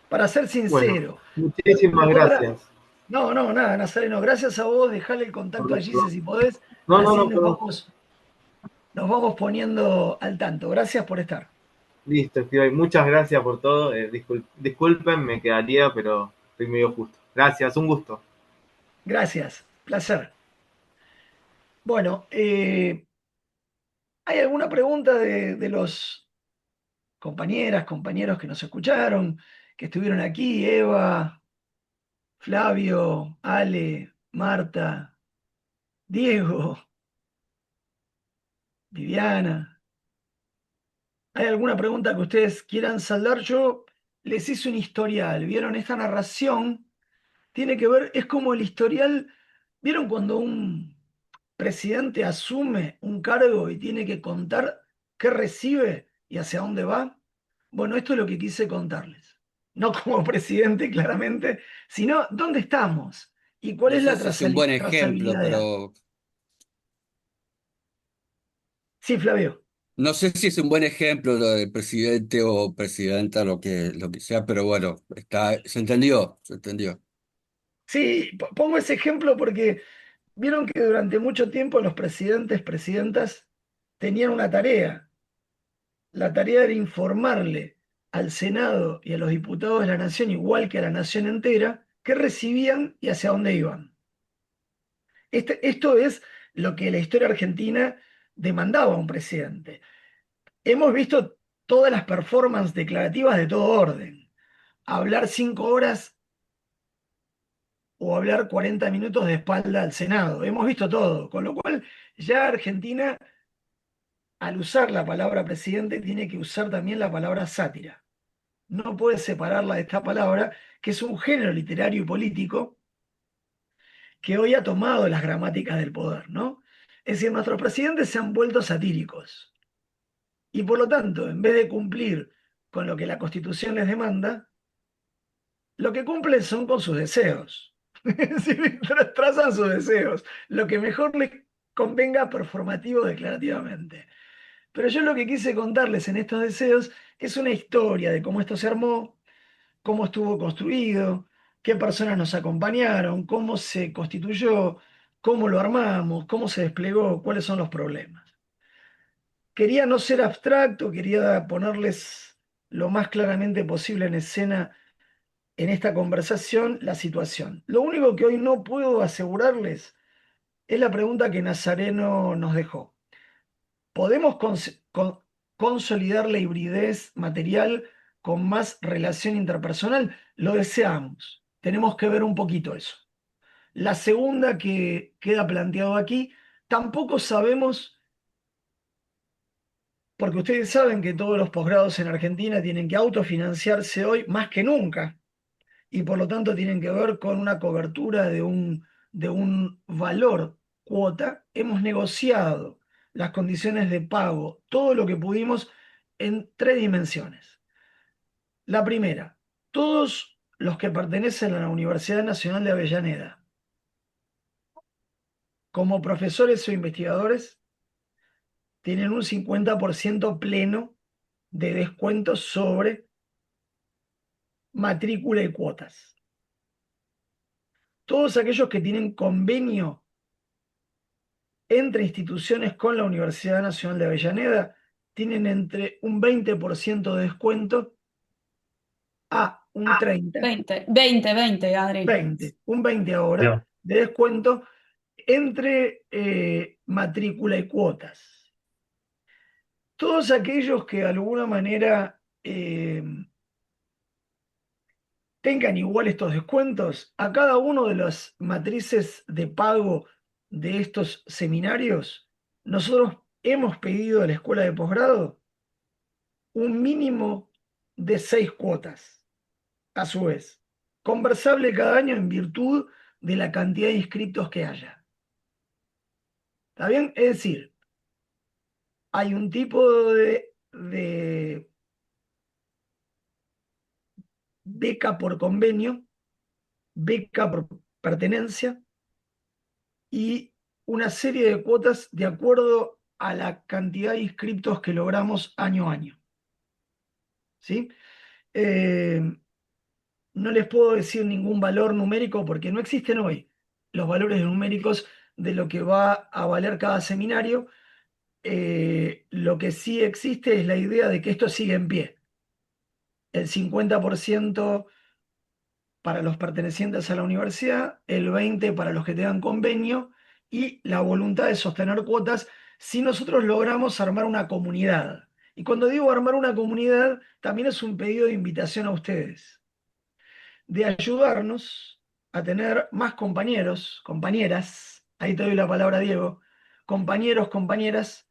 Para ser Bueno, sincero, muchísimas pero ahora, gracias. no, no, nada, Nazareno, gracias a vos, dejale el contacto a Gise si podés, No, no, así no, perdón. nos vamos poniendo al tanto. Gracias por estar. Listo, Estivay, muchas gracias por todo. Disculpen, me quedaría, pero estoy medio justo. Gracias, un gusto. Gracias, placer. Bueno, ¿hay alguna pregunta de los compañeras, compañeros que nos escucharon, que estuvieron aquí? Eva, Flavio, Ale, Marta, Diego, Viviana. ¿Hay alguna pregunta que ustedes quieran saldar? Yo les hice un historial. ¿Vieron esta narración? Tiene que ver, es como el historial. ¿Vieron cuando un presidente asume un cargo y tiene que contar qué recibe y hacia dónde va? Bueno, esto es lo que quise contarles. No como presidente, claramente, sino dónde estamos y cuál No es sé la si es un buen ejemplo, trazabilidad. pero Sí, Flavio. no sé si es un buen ejemplo lo del presidente o presidenta, lo que sea, pero bueno, se entendió, se entendió. Sí, pongo ese ejemplo porque vieron que durante mucho tiempo los presidentes, presidentas tenían una tarea. La tarea era informarle al Senado y a los diputados de la Nación, igual que a la Nación entera, qué recibían y hacia dónde iban. Esto es lo que la historia argentina demandaba a un presidente. Hemos visto todas las performances declarativas de todo orden. Hablar 5 horas o hablar 40 minutos de espalda al Senado. Hemos visto todo, con lo cual ya Argentina, al usar la palabra presidente, tiene que usar también la palabra sátira. No puede separarla de esta palabra, que es un género literario y político que hoy ha tomado las gramáticas del poder, ¿no? Es decir, nuestros presidentes se han vuelto satíricos y por lo tanto, en vez de cumplir con lo que la Constitución les demanda, lo que cumplen son con sus deseos. Es decir, trazan sus deseos, lo que mejor les convenga performativo declarativamente. Pero yo lo que quise contarles en estos deseos es una historia de cómo esto se armó, cómo estuvo construido, qué personas nos acompañaron, cómo se constituyó, cómo lo armamos, cómo se desplegó, cuáles son los problemas. Quería no ser abstracto, quería ponerles lo más claramente posible en escena en esta conversación la situación. Lo único que hoy no puedo asegurarles es la pregunta que Nazareno nos dejó. ¿Podemos consolidar la hibridez material con más relación interpersonal? Lo deseamos. Tenemos que ver un poquito eso. La segunda que queda planteado aquí, tampoco sabemos, porque ustedes saben que todos los posgrados en Argentina tienen que autofinanciarse hoy más que nunca, y por lo tanto tienen que ver con una cobertura de un valor cuota. Hemos negociado las condiciones de pago, todo lo que pudimos en 3 dimensiones. La primera, todos los que pertenecen a la Universidad Nacional de Avellaneda, como profesores o investigadores, tienen un 50% pleno de descuento sobre matrícula y cuotas. Todos aquellos que tienen convenio entre instituciones con la Universidad Nacional de Avellaneda tienen entre un 20% de descuento a un 30%, 20, Adri. 20, un 20 ahora de descuento entre matrícula y cuotas. Todos aquellos que de alguna manera tengan igual estos descuentos, a cada uno de las matrices de pago de estos seminarios, nosotros hemos pedido a la escuela de posgrado un mínimo de 6 cuotas, a su vez, conversable cada año en virtud de la cantidad de inscritos que haya. ¿Está bien? Es decir, hay un tipo de beca por convenio, beca por pertenencia y una serie de cuotas de acuerdo a la cantidad de inscriptos que logramos año a año. ¿Sí? No les puedo decir ningún valor numérico porque no existen hoy los valores numéricos de lo que va a valer cada seminario. Lo que sí existe es la idea de que esto sigue en pie. El 50% para los pertenecientes a la universidad, el 20% para los que tengan convenio y la voluntad de sostener cuotas si nosotros logramos armar una comunidad. Y cuando digo armar una comunidad, también es un pedido de invitación a ustedes, de ayudarnos a tener más compañeros, compañeras, ahí te doy la palabra, Diego, compañeros, compañeras,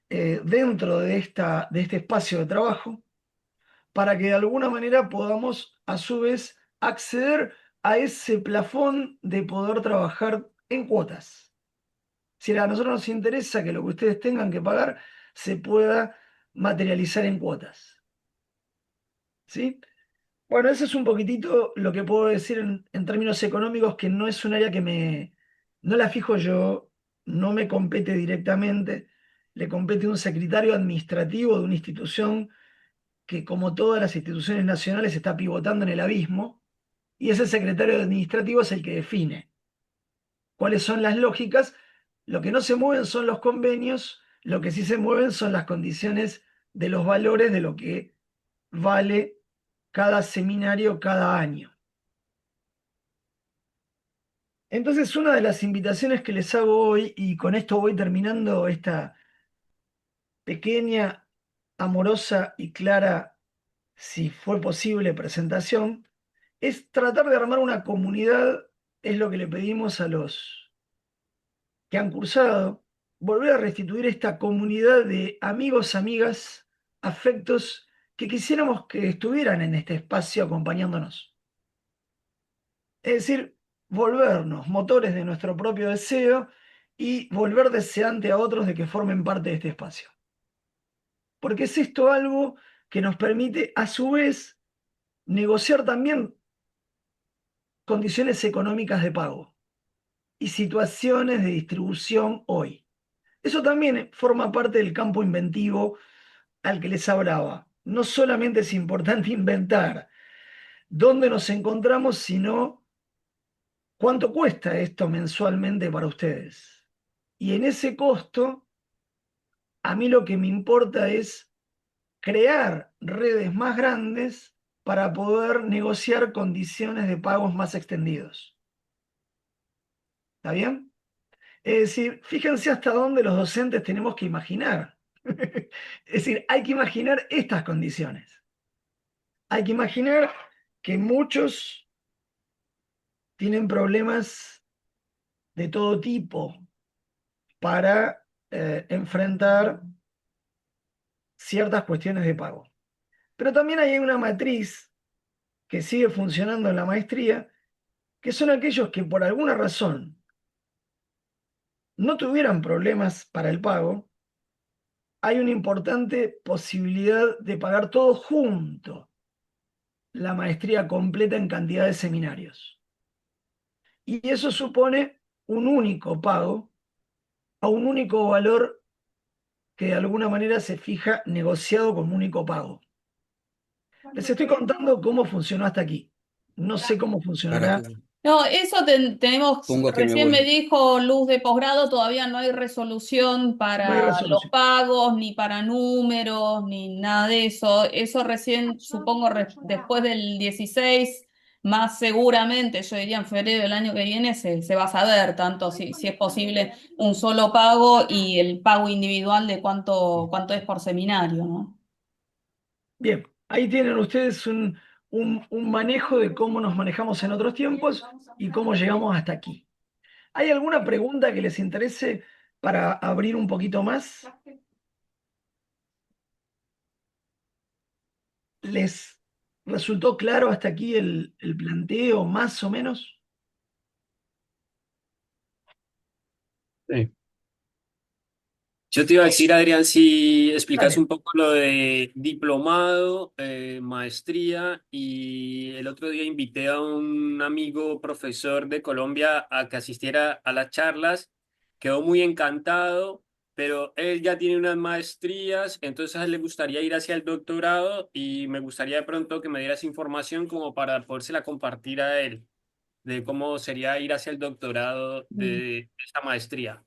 dentro de este espacio de trabajo, para que de alguna manera podamos a su vez acceder a ese plafón de poder trabajar en cuotas. Si a nosotros nos interesa que lo que ustedes tengan que pagar se pueda materializar en cuotas. ¿Sí? Bueno, eso es un poquitito lo que puedo decir en términos económicos, que no es un área no la fijo yo, no me compete directamente, le compete un secretario administrativo de una institución que, como todas las instituciones nacionales, está pivotando en el abismo, y ese secretario administrativo es el que define cuáles son las lógicas. Lo que no se mueven son los convenios, lo que sí se mueven son las condiciones de los valores de lo que vale cada seminario cada año. Entonces, una de las invitaciones que les hago hoy, y con esto voy terminando esta pequeña, amorosa y clara, si fue posible, presentación, es tratar de armar una comunidad. Es lo que le pedimos a los que han cursado, volver a restituir esta comunidad de amigos, amigas, afectos que quisiéramos que estuvieran en este espacio acompañándonos. Es decir, volvernos motores de nuestro propio deseo y volver deseante a otros de que formen parte de este espacio. Porque es esto algo que nos permite, a su vez, negociar también condiciones económicas de pago y situaciones de distribución hoy. Eso también forma parte del campo inventivo al que les hablaba. No solamente es importante inventar dónde nos encontramos, sino cuánto cuesta esto mensualmente para ustedes. Y en ese costo, a mí lo que me importa es crear redes más grandes para poder negociar condiciones de pagos más extendidos. ¿Está bien? Es decir, fíjense hasta dónde los docentes tenemos que imaginar. Es decir, hay que imaginar estas condiciones. Hay que imaginar que muchos tienen problemas de todo tipo para enfrentar ciertas cuestiones de pago. Pero también hay una matriz que sigue funcionando en la maestría, que son aquellos que por alguna razón no tuvieran problemas para el pago. Hay una importante posibilidad de pagar todo junto, la maestría completa en cantidad de seminarios. Y eso supone un único pago a un único valor que de alguna manera se fija negociado como único pago. Les estoy contando cómo funcionó hasta aquí. No sé cómo Para funcionará. que No, eso tenemos, pongo que me recién me voy. dijo Luz de posgrado, todavía no hay resolución No hay para los resolución. pagos, ni para números, ni nada de eso. Eso recién, supongo, después del 16, más seguramente, yo diría en febrero del año que viene, se va a saber tanto si es posible un solo pago y el pago individual de cuánto es por seminario, ¿no? Bien, ahí tienen ustedes un manejo de cómo nos manejamos en otros tiempos y cómo llegamos hasta aquí. ¿Hay alguna pregunta que les interese para abrir un poquito más? ¿Les resultó claro hasta aquí el planteo, más o menos? Sí. Yo te iba a decir, Adrián, si explicas Dale. un poco lo de diplomado, maestría, y el otro día invité a un amigo profesor de Colombia a que asistiera a las charlas, quedó muy encantado, pero él ya tiene unas maestrías, entonces a él le gustaría ir hacia el doctorado y me gustaría de pronto que me dieras información como para podérsela compartir a él, de cómo sería ir hacia el doctorado de esta maestría.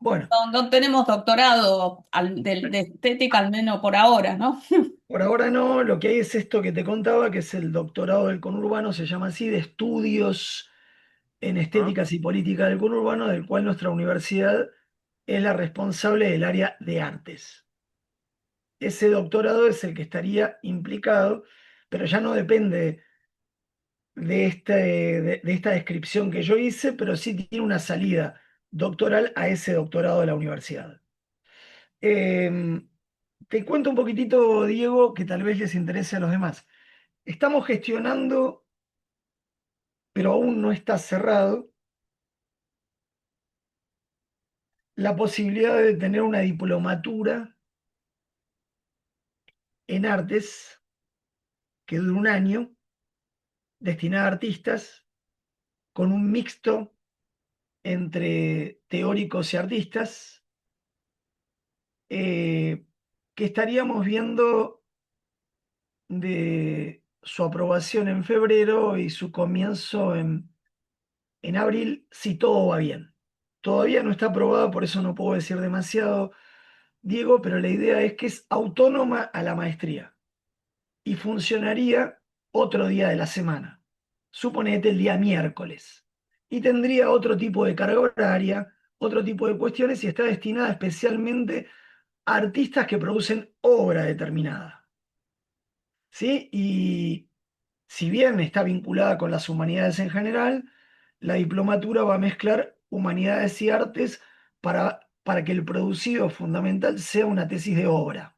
Bueno, No tenemos doctorado de estética, al menos por ahora, ¿no? por ahora no, lo que hay es esto que te contaba, que es el doctorado del conurbano, se llama así, de estudios en ¿Ah? estéticas y política del conurbano, del cual nuestra universidad es la responsable del área de artes. Ese doctorado es el que estaría implicado, pero ya no depende de esta descripción que yo hice, pero sí tiene una salida doctoral a ese doctorado de la universidad. Em, Te cuento un poquitito, Diego, que tal vez les interese a los demás. Estamos gestionando, pero aún no está cerrado, la posibilidad de tener una diplomatura en artes que dure un año, destinada a artistas, con un mixto entre teóricos y artistas, que estaríamos viendo de su aprobación en febrero y su comienzo en abril, si todo va bien. Todavía no está aprobado, por eso no puedo decir demasiado, Diego, pero la idea es que es autónoma a la maestría y funcionaría otro día de la semana. Suponete el día miércoles. Y tendría otro tipo de carga horaria, otro tipo de cuestiones y está destinada especialmente a artistas que producen obra determinada. ¿Sí? Y si bien está vinculada con las humanidades en general, la diplomatura va a mezclar humanidades y artes para que el producido fundamental sea una tesis de obra.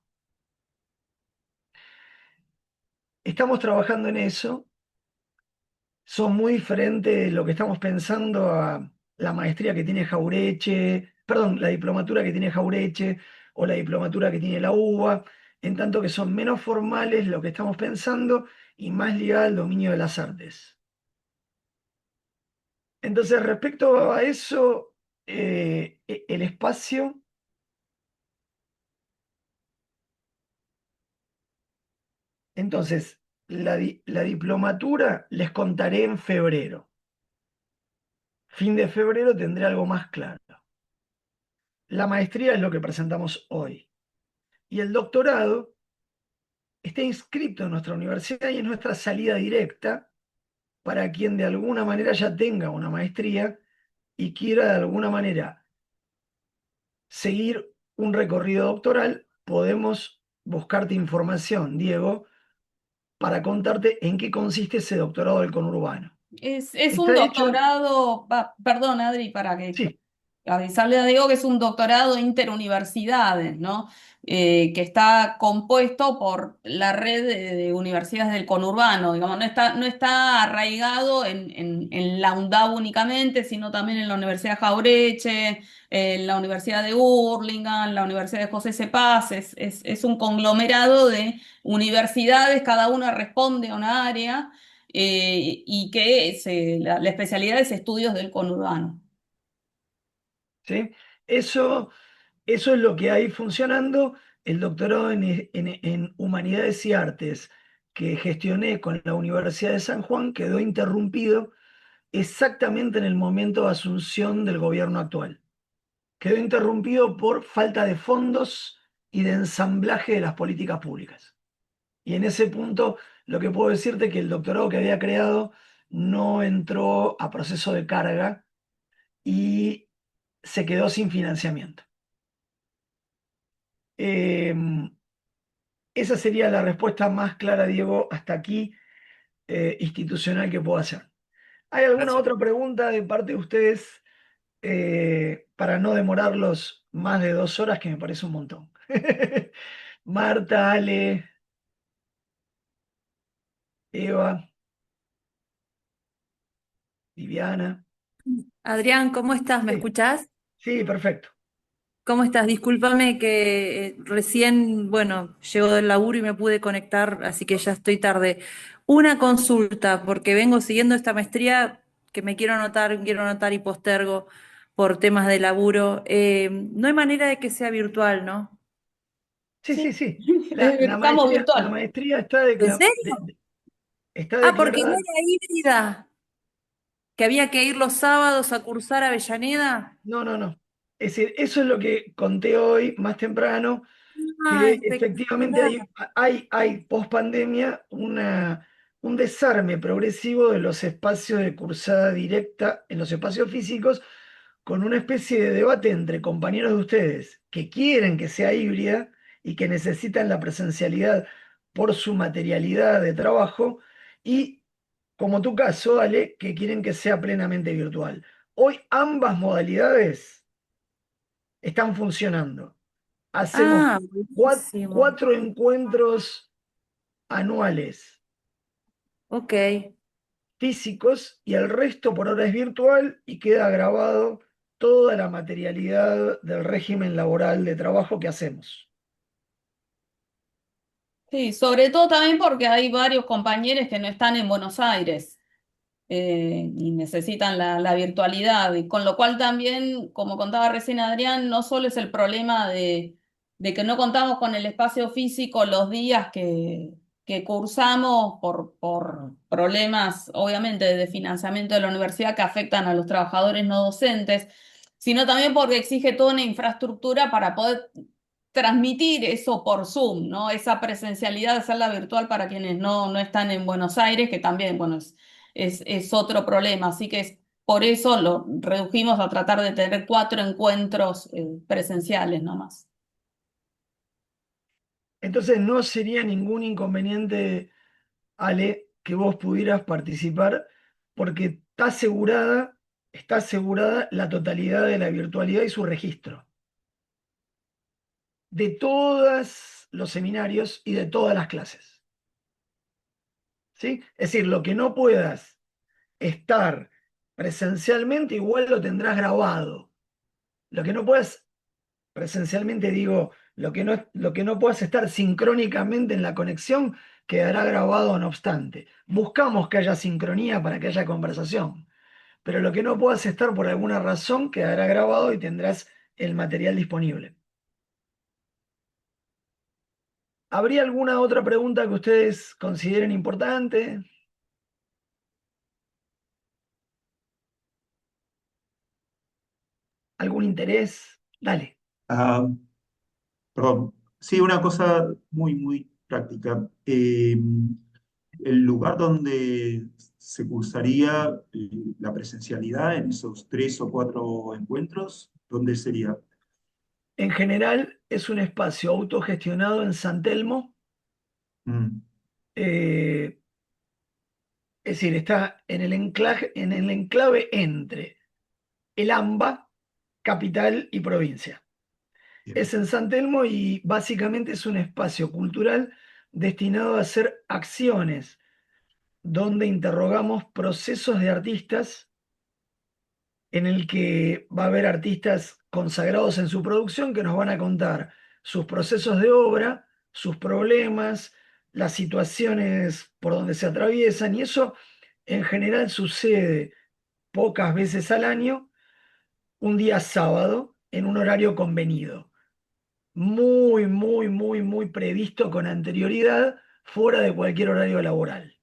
Estamos trabajando en eso. Son muy diferentes lo que estamos pensando a la maestría que tiene Jaureche, perdón, la diplomatura que tiene Jaureche o la diplomatura que tiene la UBA, en tanto que son menos formales lo que estamos pensando y más ligada al dominio de las artes. Entonces, respecto a eso, el espacio, entonces, la diplomatura les contaré en febrero. Fin de febrero tendré algo más claro. La maestría es lo que presentamos hoy. Y el doctorado está inscrito en nuestra universidad y es nuestra salida directa para quien de alguna manera ya tenga una maestría y quiera de alguna manera seguir un recorrido doctoral, podemos buscarte información, Diego, para contarte en qué consiste ese doctorado del conurbano. Es un Está hecho, doctorado, perdón, Adri, para que sí, avisarle a Diego que es un doctorado interuniversidades, ¿no? Que está compuesto por la red de universidades del conurbano, digamos, no está arraigado en la UNDAB únicamente, sino también en la Universidad Jaureche, en la Universidad de Hurlingham, la Universidad de José C. Paz, es un conglomerado de universidades, cada una responde a una área, y que la especialidad es estudios del conurbano. ¿sí? Eso, eso es lo que hay funcionando. El doctorado en Humanidades y Artes que gestioné con la Universidad de San Juan quedó interrumpido exactamente en el momento de asunción del gobierno actual. Quedó interrumpido por falta de fondos y de ensamblaje de las políticas públicas. Y en ese punto, lo que puedo decirte es que el doctorado que había creado no entró a proceso de carga y se quedó sin financiamiento. Eh, Esa sería la respuesta más clara, Diego, hasta aquí, institucional que puedo hacer. ¿Hay alguna Gracias. otra pregunta de parte de ustedes para no demorarlos más de 2 horas, que me parece un montón? Marta, Ale, Eva, Viviana. Adrián, ¿cómo estás? ¿Me Sí, escuchás? sí, perfecto. ¿Cómo estás? Discúlpame que recién, bueno, llego del laburo y me pude conectar, así que ya estoy tarde. Una consulta, porque vengo siguiendo esta maestría que me quiero anotar y postergo por temas de laburo. No hay manera de que sea virtual, ¿no? Sí, sí, Sí, sí. La estamos maestría, virtual. está, ¿En serio? está Ah, porque no declarada. era híbrida, que había que ir los sábados a cursar a Avellaneda. No, no, no. Es decir, eso es lo que conté hoy más temprano, Ah, que efectivamente espectacular. hay post pandemia un desarme progresivo de los espacios de cursada directa en los espacios físicos, con una especie de debate entre compañeros de ustedes que quieren que sea híbrida y que necesitan la presencialidad por su materialidad de trabajo, y como tu caso, Ale, que quieren que sea plenamente virtual. Hoy ambas modalidades están funcionando. Hacemos Ah, buenísimo. cuatro encuentros anuales Ok. físicos y el resto por ahora es virtual, y queda grabado toda la materialidad del régimen laboral de trabajo que hacemos. Sí, sobre todo también porque hay varios compañeros que no están en Buenos Aires, y necesitan la virtualidad, y con lo cual también, como contaba recién Adrián, no solo es el problema de que no contamos con el espacio físico los días que cursamos por problemas, obviamente, de financiamiento de la universidad que afectan a los trabajadores no docentes, sino también porque exige toda una infraestructura para poder transmitir eso por Zoom, ¿no? Esa presencialidad, hacerla virtual para quienes no están en Buenos Aires, que también, bueno, es otro problema. Así que por eso lo redujimos a tratar de tener 4 encuentros presenciales nomás. Entonces no sería ningún inconveniente, Ale, que vos pudieras participar, porque está asegurada la totalidad de la virtualidad y su registro de todos los seminarios y de todas las clases. ¿Sí? Es decir, lo que no puedas estar presencialmente, igual lo tendrás grabado. Lo que no puedas presencialmente, digo, lo que no puedas estar sincrónicamente en la conexión, quedará grabado no obstante. Buscamos que haya sincronía para que haya conversación, pero lo que no puedas estar por alguna razón quedará grabado y tendrás el material disponible. ¿Habría alguna otra pregunta que ustedes consideren importante? ¿Algún interés? Dale. Ah, perdón. Sí, una cosa muy, muy práctica. El lugar donde se cursaría la presencialidad en esos 3 o 4 encuentros, ¿dónde sería? En general es un espacio autogestionado en San Telmo, Mm, es decir, está en el enclave entre el AMBA, capital y provincia. bien, Es en San Telmo y básicamente es un espacio cultural destinado a hacer acciones donde interrogamos procesos de artistas en el que va a haber artistas consagrados en su producción que nos van a contar sus procesos de obra, sus problemas, las situaciones por donde se atraviesan, y eso en general sucede pocas veces al año, un día sábado, en un horario convenido, muy, muy, muy, muy previsto con anterioridad, fuera de cualquier horario laboral.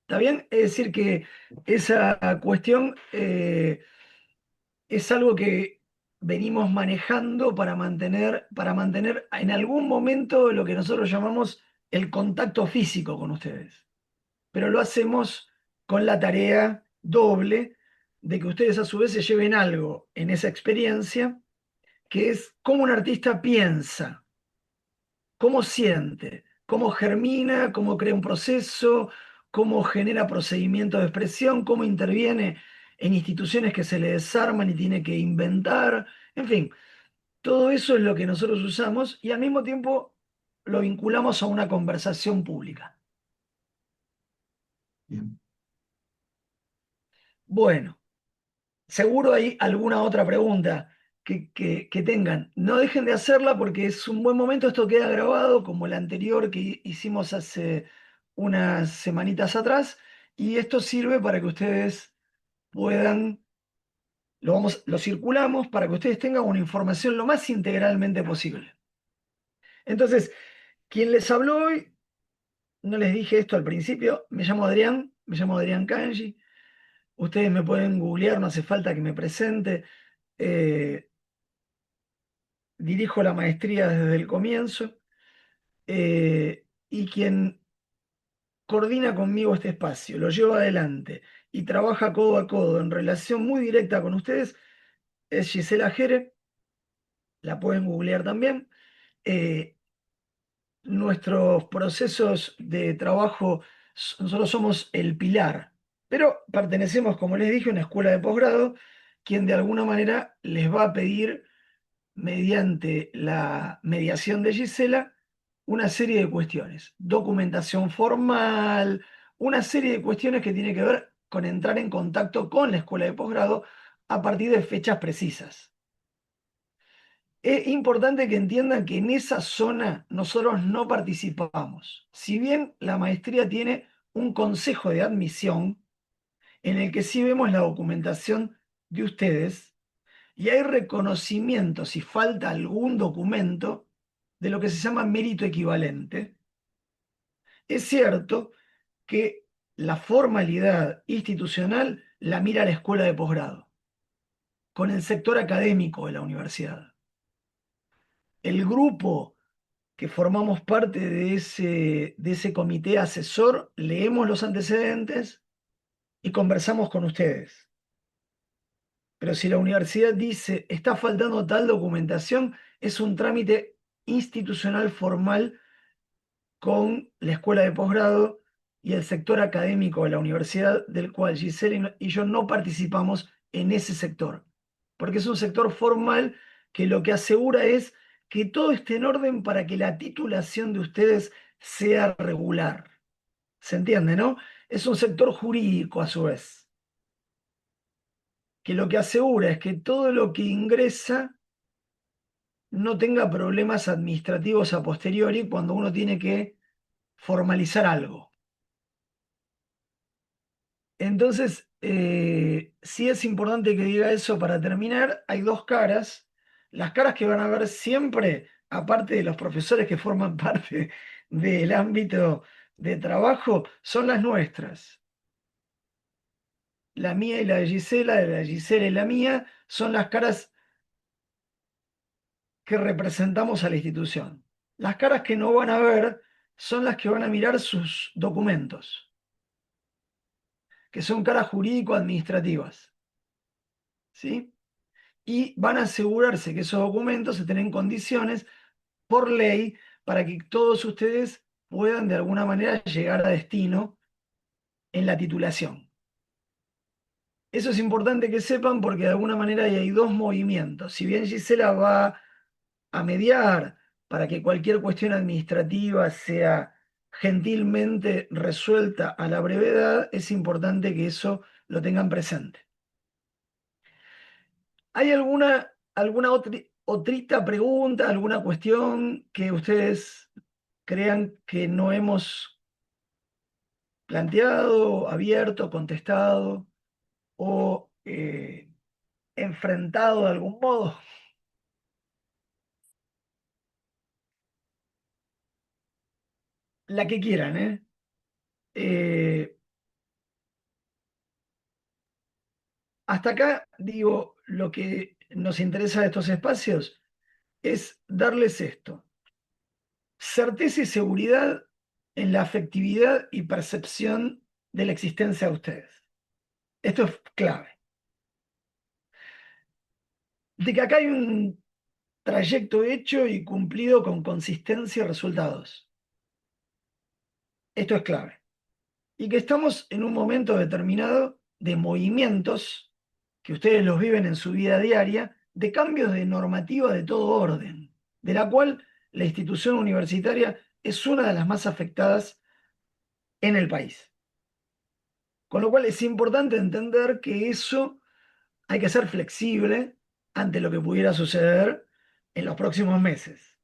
¿Está bien? Es decir, que esa cuestión es algo que venimos manejando para mantener en algún momento lo que nosotros llamamos el contacto físico con ustedes. Pero lo hacemos con la tarea doble de que ustedes a su vez se lleven algo en esa experiencia, que es cómo un artista piensa, cómo siente, cómo germina, cómo crea un proceso, cómo genera procedimientos de expresión, cómo interviene en instituciones que se le desarman y tiene que inventar, en fin, todo eso es lo que nosotros usamos y al mismo tiempo lo vinculamos a una conversación pública. bien. Bueno, seguro hay alguna otra pregunta que tengan. No dejen de hacerla porque es un buen momento. Esto queda grabado como el anterior que hicimos hace unas semanitas atrás. Y esto sirve para que ustedes puedan, lo circulamos para que ustedes tengan una información lo más integralmente posible. Entonces, quien les habló hoy, no les dije esto al principio, me llamo Adrián Kanji. Ustedes me pueden googlear, no hace falta que me presente. Eh, Dirijo la maestría desde el comienzo y quien coordina conmigo este espacio, lo lleva adelante y trabaja codo a codo en relación muy directa con ustedes es Gisela Jere, la pueden googlear también. Eh, Nuestros procesos de trabajo, nosotros somos el pilar, pero pertenecemos, como les dije, a una escuela de posgrado, quien de alguna manera les va a pedir mediante la mediación de Gisela, una serie de cuestiones, documentación formal, una serie de cuestiones que tiene que ver con entrar en contacto con la escuela de posgrado a partir de fechas precisas. Es importante que entiendan que en esa zona nosotros no participamos. Si bien la maestría tiene un consejo de admisión en el que sí vemos la documentación de ustedes, y hay reconocimiento, si falta algún documento, de lo que se llama mérito equivalente. Es cierto que la formalidad institucional la mira la escuela de posgrado, con el sector académico de la universidad. El grupo que formamos parte de ese comité asesor, leemos los antecedentes y conversamos con ustedes. Pero si la universidad dice está faltando tal documentación, es un trámite institucional formal con la escuela de posgrado y el sector académico de la universidad, del cual Giselle y yo no participamos en ese sector, porque es un sector formal que lo que asegura es que todo esté en orden para que la titulación de ustedes sea regular. ¿Se entiende, no? Es un sector jurídico a su vez, que lo que asegura es que todo lo que ingresa no tenga problemas administrativos a posteriori cuando uno tiene que formalizar algo. Entonces, sí es importante que diga eso para terminar. Hay dos caras. Las caras que van a ver siempre, aparte de los profesores que forman parte del ámbito de trabajo, son las nuestras. La mía y la de Gisela y la mía, son las caras que representamos a la institución. Las caras que no van a ver son las que van a mirar sus documentos, que son caras jurídico-administrativas. ¿Sí? y van a asegurarse que esos documentos estén en condiciones por ley para que todos ustedes puedan de alguna manera llegar a destino en la titulación. Eso es importante que sepan porque de alguna manera ahí hay dos movimientos. Si bien Gisela va a mediar para que cualquier cuestión administrativa sea gentilmente resuelta a la brevedad, es importante que eso lo tengan presente. ¿Hay alguna otrita pregunta, alguna cuestión que ustedes crean que no hemos planteado, abierto, contestado o enfrentado de algún modo? La que quieran, ¿eh? Hasta acá, digo, lo que nos interesa de estos espacios es darles esto: certeza y seguridad en la afectividad y percepción de la existencia de ustedes. Esto es clave. De que acá hay un trayecto hecho y cumplido con consistencia y resultados. Esto es clave. Y que estamos en un momento determinado de movimientos que ustedes los viven en su vida diaria, de cambios de normativa de todo orden, de la cual la institución universitaria es una de las más afectadas en el país. Con lo cual es importante entender que eso hay que ser flexible ante lo que pudiera suceder en los próximos meses.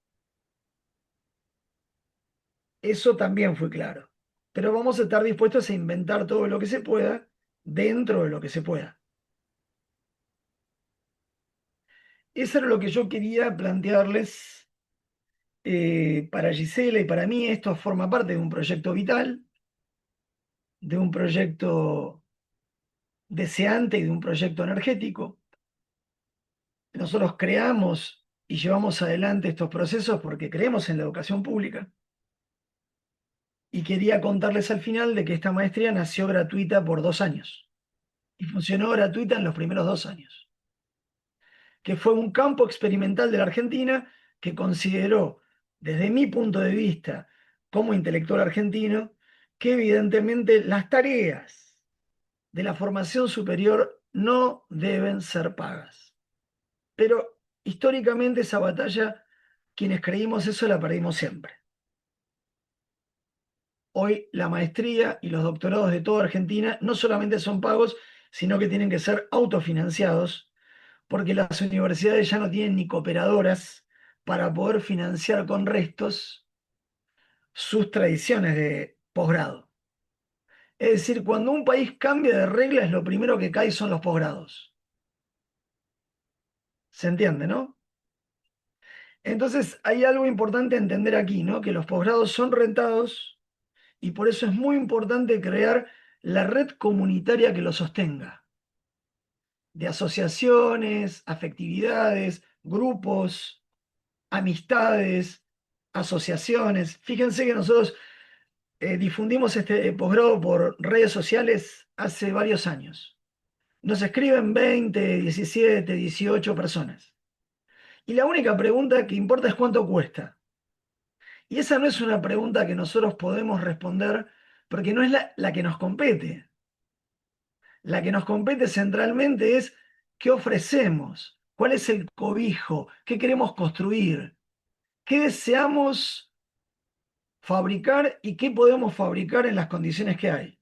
Eso también fue claro. Pero vamos a estar dispuestos a inventar todo lo que se pueda dentro de lo que se pueda. Eso era lo que yo quería plantearles para Gisela y para mí. Esto forma parte de un proyecto vital, de un proyecto deseante y de un proyecto energético. Nosotros creamos y llevamos adelante estos procesos porque creemos en la educación pública. Y quería contarles al final de que esta maestría nació gratuita por 2 años y funcionó gratuita en los primeros 2 años, que fue un campo experimental de la Argentina que consideró, desde mi punto de vista como intelectual argentino, que evidentemente las tareas de la formación superior no deben ser pagas. Pero históricamente esa batalla, quienes creímos eso, la perdimos siempre. Hoy la maestría y los doctorados de toda Argentina no solamente son pagos, sino que tienen que ser autofinanciados, porque las universidades ya no tienen ni cooperadoras para poder financiar con restos sus tradiciones de posgrado. Es decir, cuando un país cambia de reglas, lo primero que cae son los posgrados. ¿Se entiende, no? Entonces hay algo importante a entender aquí, ¿no? Que los posgrados son rentados y por eso es muy importante crear la red comunitaria que lo sostenga, de asociaciones, afectividades, grupos, amistades, asociaciones. Fíjense que nosotros difundimos este posgrado por redes sociales hace varios años. Nos escriben 20, 17, 18 personas. Y la única pregunta que importa es cuánto cuesta. Y esa no es una pregunta que nosotros podemos responder porque no es la que nos compete. La que nos compete centralmente es qué ofrecemos, cuál es el cobijo, qué queremos construir, qué deseamos fabricar y qué podemos fabricar en las condiciones que hay.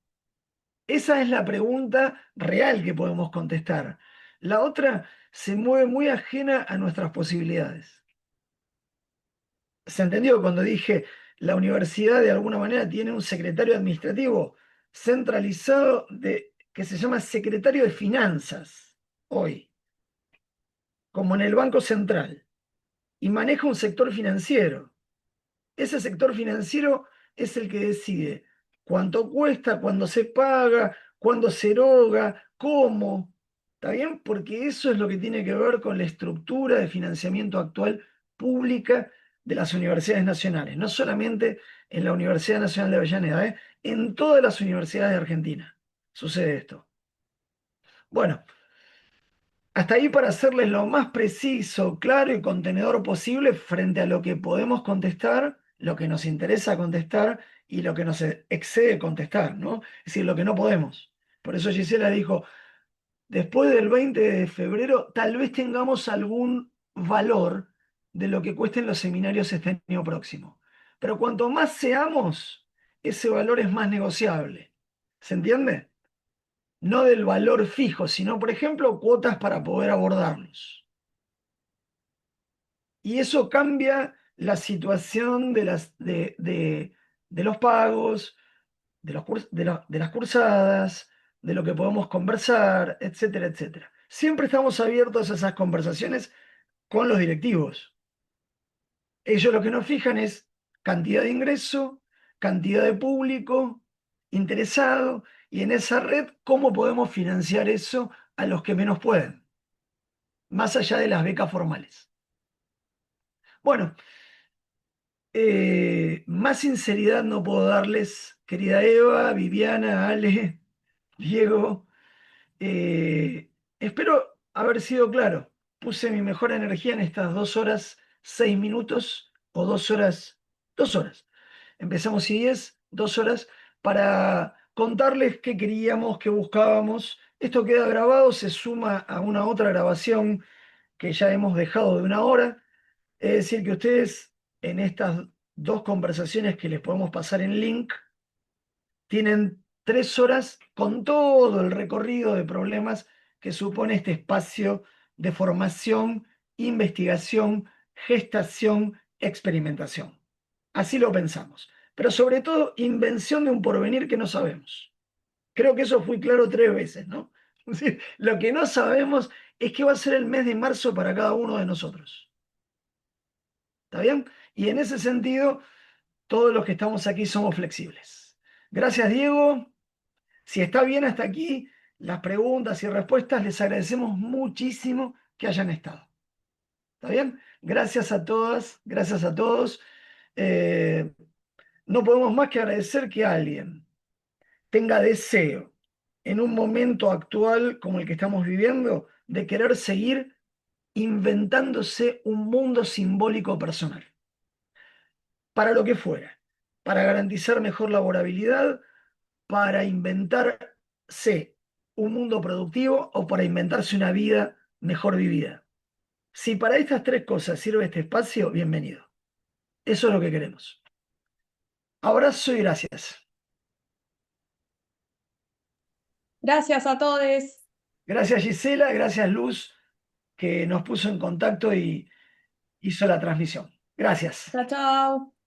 Esa es la pregunta real que podemos contestar. La otra se mueve muy ajena a nuestras posibilidades. ¿Se entendió cuando dije la universidad de alguna manera tiene un secretario administrativo centralizado que se llama secretario de finanzas hoy, como en el Banco Central, y maneja un sector financiero? Ese sector financiero es el que decide cuánto cuesta, cuándo se paga, cuándo se eroga, cómo. ¿Está bien? Porque eso es lo que tiene que ver con la estructura de financiamiento actual pública de las universidades nacionales. No solamente en la Universidad Nacional de Avellaneda, en todas las universidades de Argentina sucede esto. Bueno, Hasta ahí para hacerles lo más preciso, claro y contenedor posible frente a lo que podemos contestar, lo que nos interesa contestar y lo que nos excede contestar, ¿no? Es decir, lo que no podemos. Por eso Gisela dijo, después del 20 de febrero tal vez tengamos algún valor de lo que cuesten los seminarios este año próximo. Pero cuanto más seamos, ese valor es más negociable. ¿Se entiende? No del valor fijo, sino, por ejemplo, cuotas para poder abordarlos. Y eso cambia la situación de los pagos, de las cursadas, de lo que podemos conversar, etcétera, etcétera. Siempre estamos abiertos a esas conversaciones con los directivos. Ellos lo que nos fijan es cantidad de ingreso, cantidad de público interesado, y en esa red, ¿cómo podemos financiar eso a los que menos pueden? Más allá de las becas formales. Bueno, más sinceridad no puedo darles, querida Eva, Viviana, Ale, Diego. Espero haber sido claro. Puse mi mejor energía en estas 2 horas, 6 minutos, o 2 horas, 2 horas. Empezamos y 10, 2 horas, para contarles qué queríamos, qué buscábamos. Esto queda grabado, se suma a una otra grabación que ya hemos dejado de 1 hora. Es decir, que ustedes en estas 2 conversaciones que les podemos pasar en link, tienen 3 horas con todo el recorrido de problemas que supone este espacio de formación, investigación, gestación, experimentación. Así lo pensamos. Pero sobre todo, invención de un porvenir que no sabemos. Creo que eso fue claro 3 veces, ¿no? Es decir, lo que no sabemos es qué va a ser el mes de marzo para cada uno de nosotros. ¿Está bien? Y en ese sentido, todos los que estamos aquí somos flexibles. Gracias, Diego. Si está bien hasta aquí, las preguntas y respuestas, les agradecemos muchísimo que hayan estado. ¿Está bien? Gracias a todas, gracias a todos. No podemos más que agradecer que alguien tenga deseo en un momento actual como el que estamos viviendo de querer seguir inventándose un mundo simbólico personal. Para lo que fuera. Para garantizar mejor laborabilidad, para inventarse un mundo productivo o para inventarse una vida mejor vivida. Si para estas 3 cosas sirve este espacio, bienvenido. Eso es lo que queremos. Abrazo y gracias. Gracias a todos. Gracias, Gisela, gracias, Luz, que nos puso en contacto y hizo la transmisión. Gracias. Chao, chao.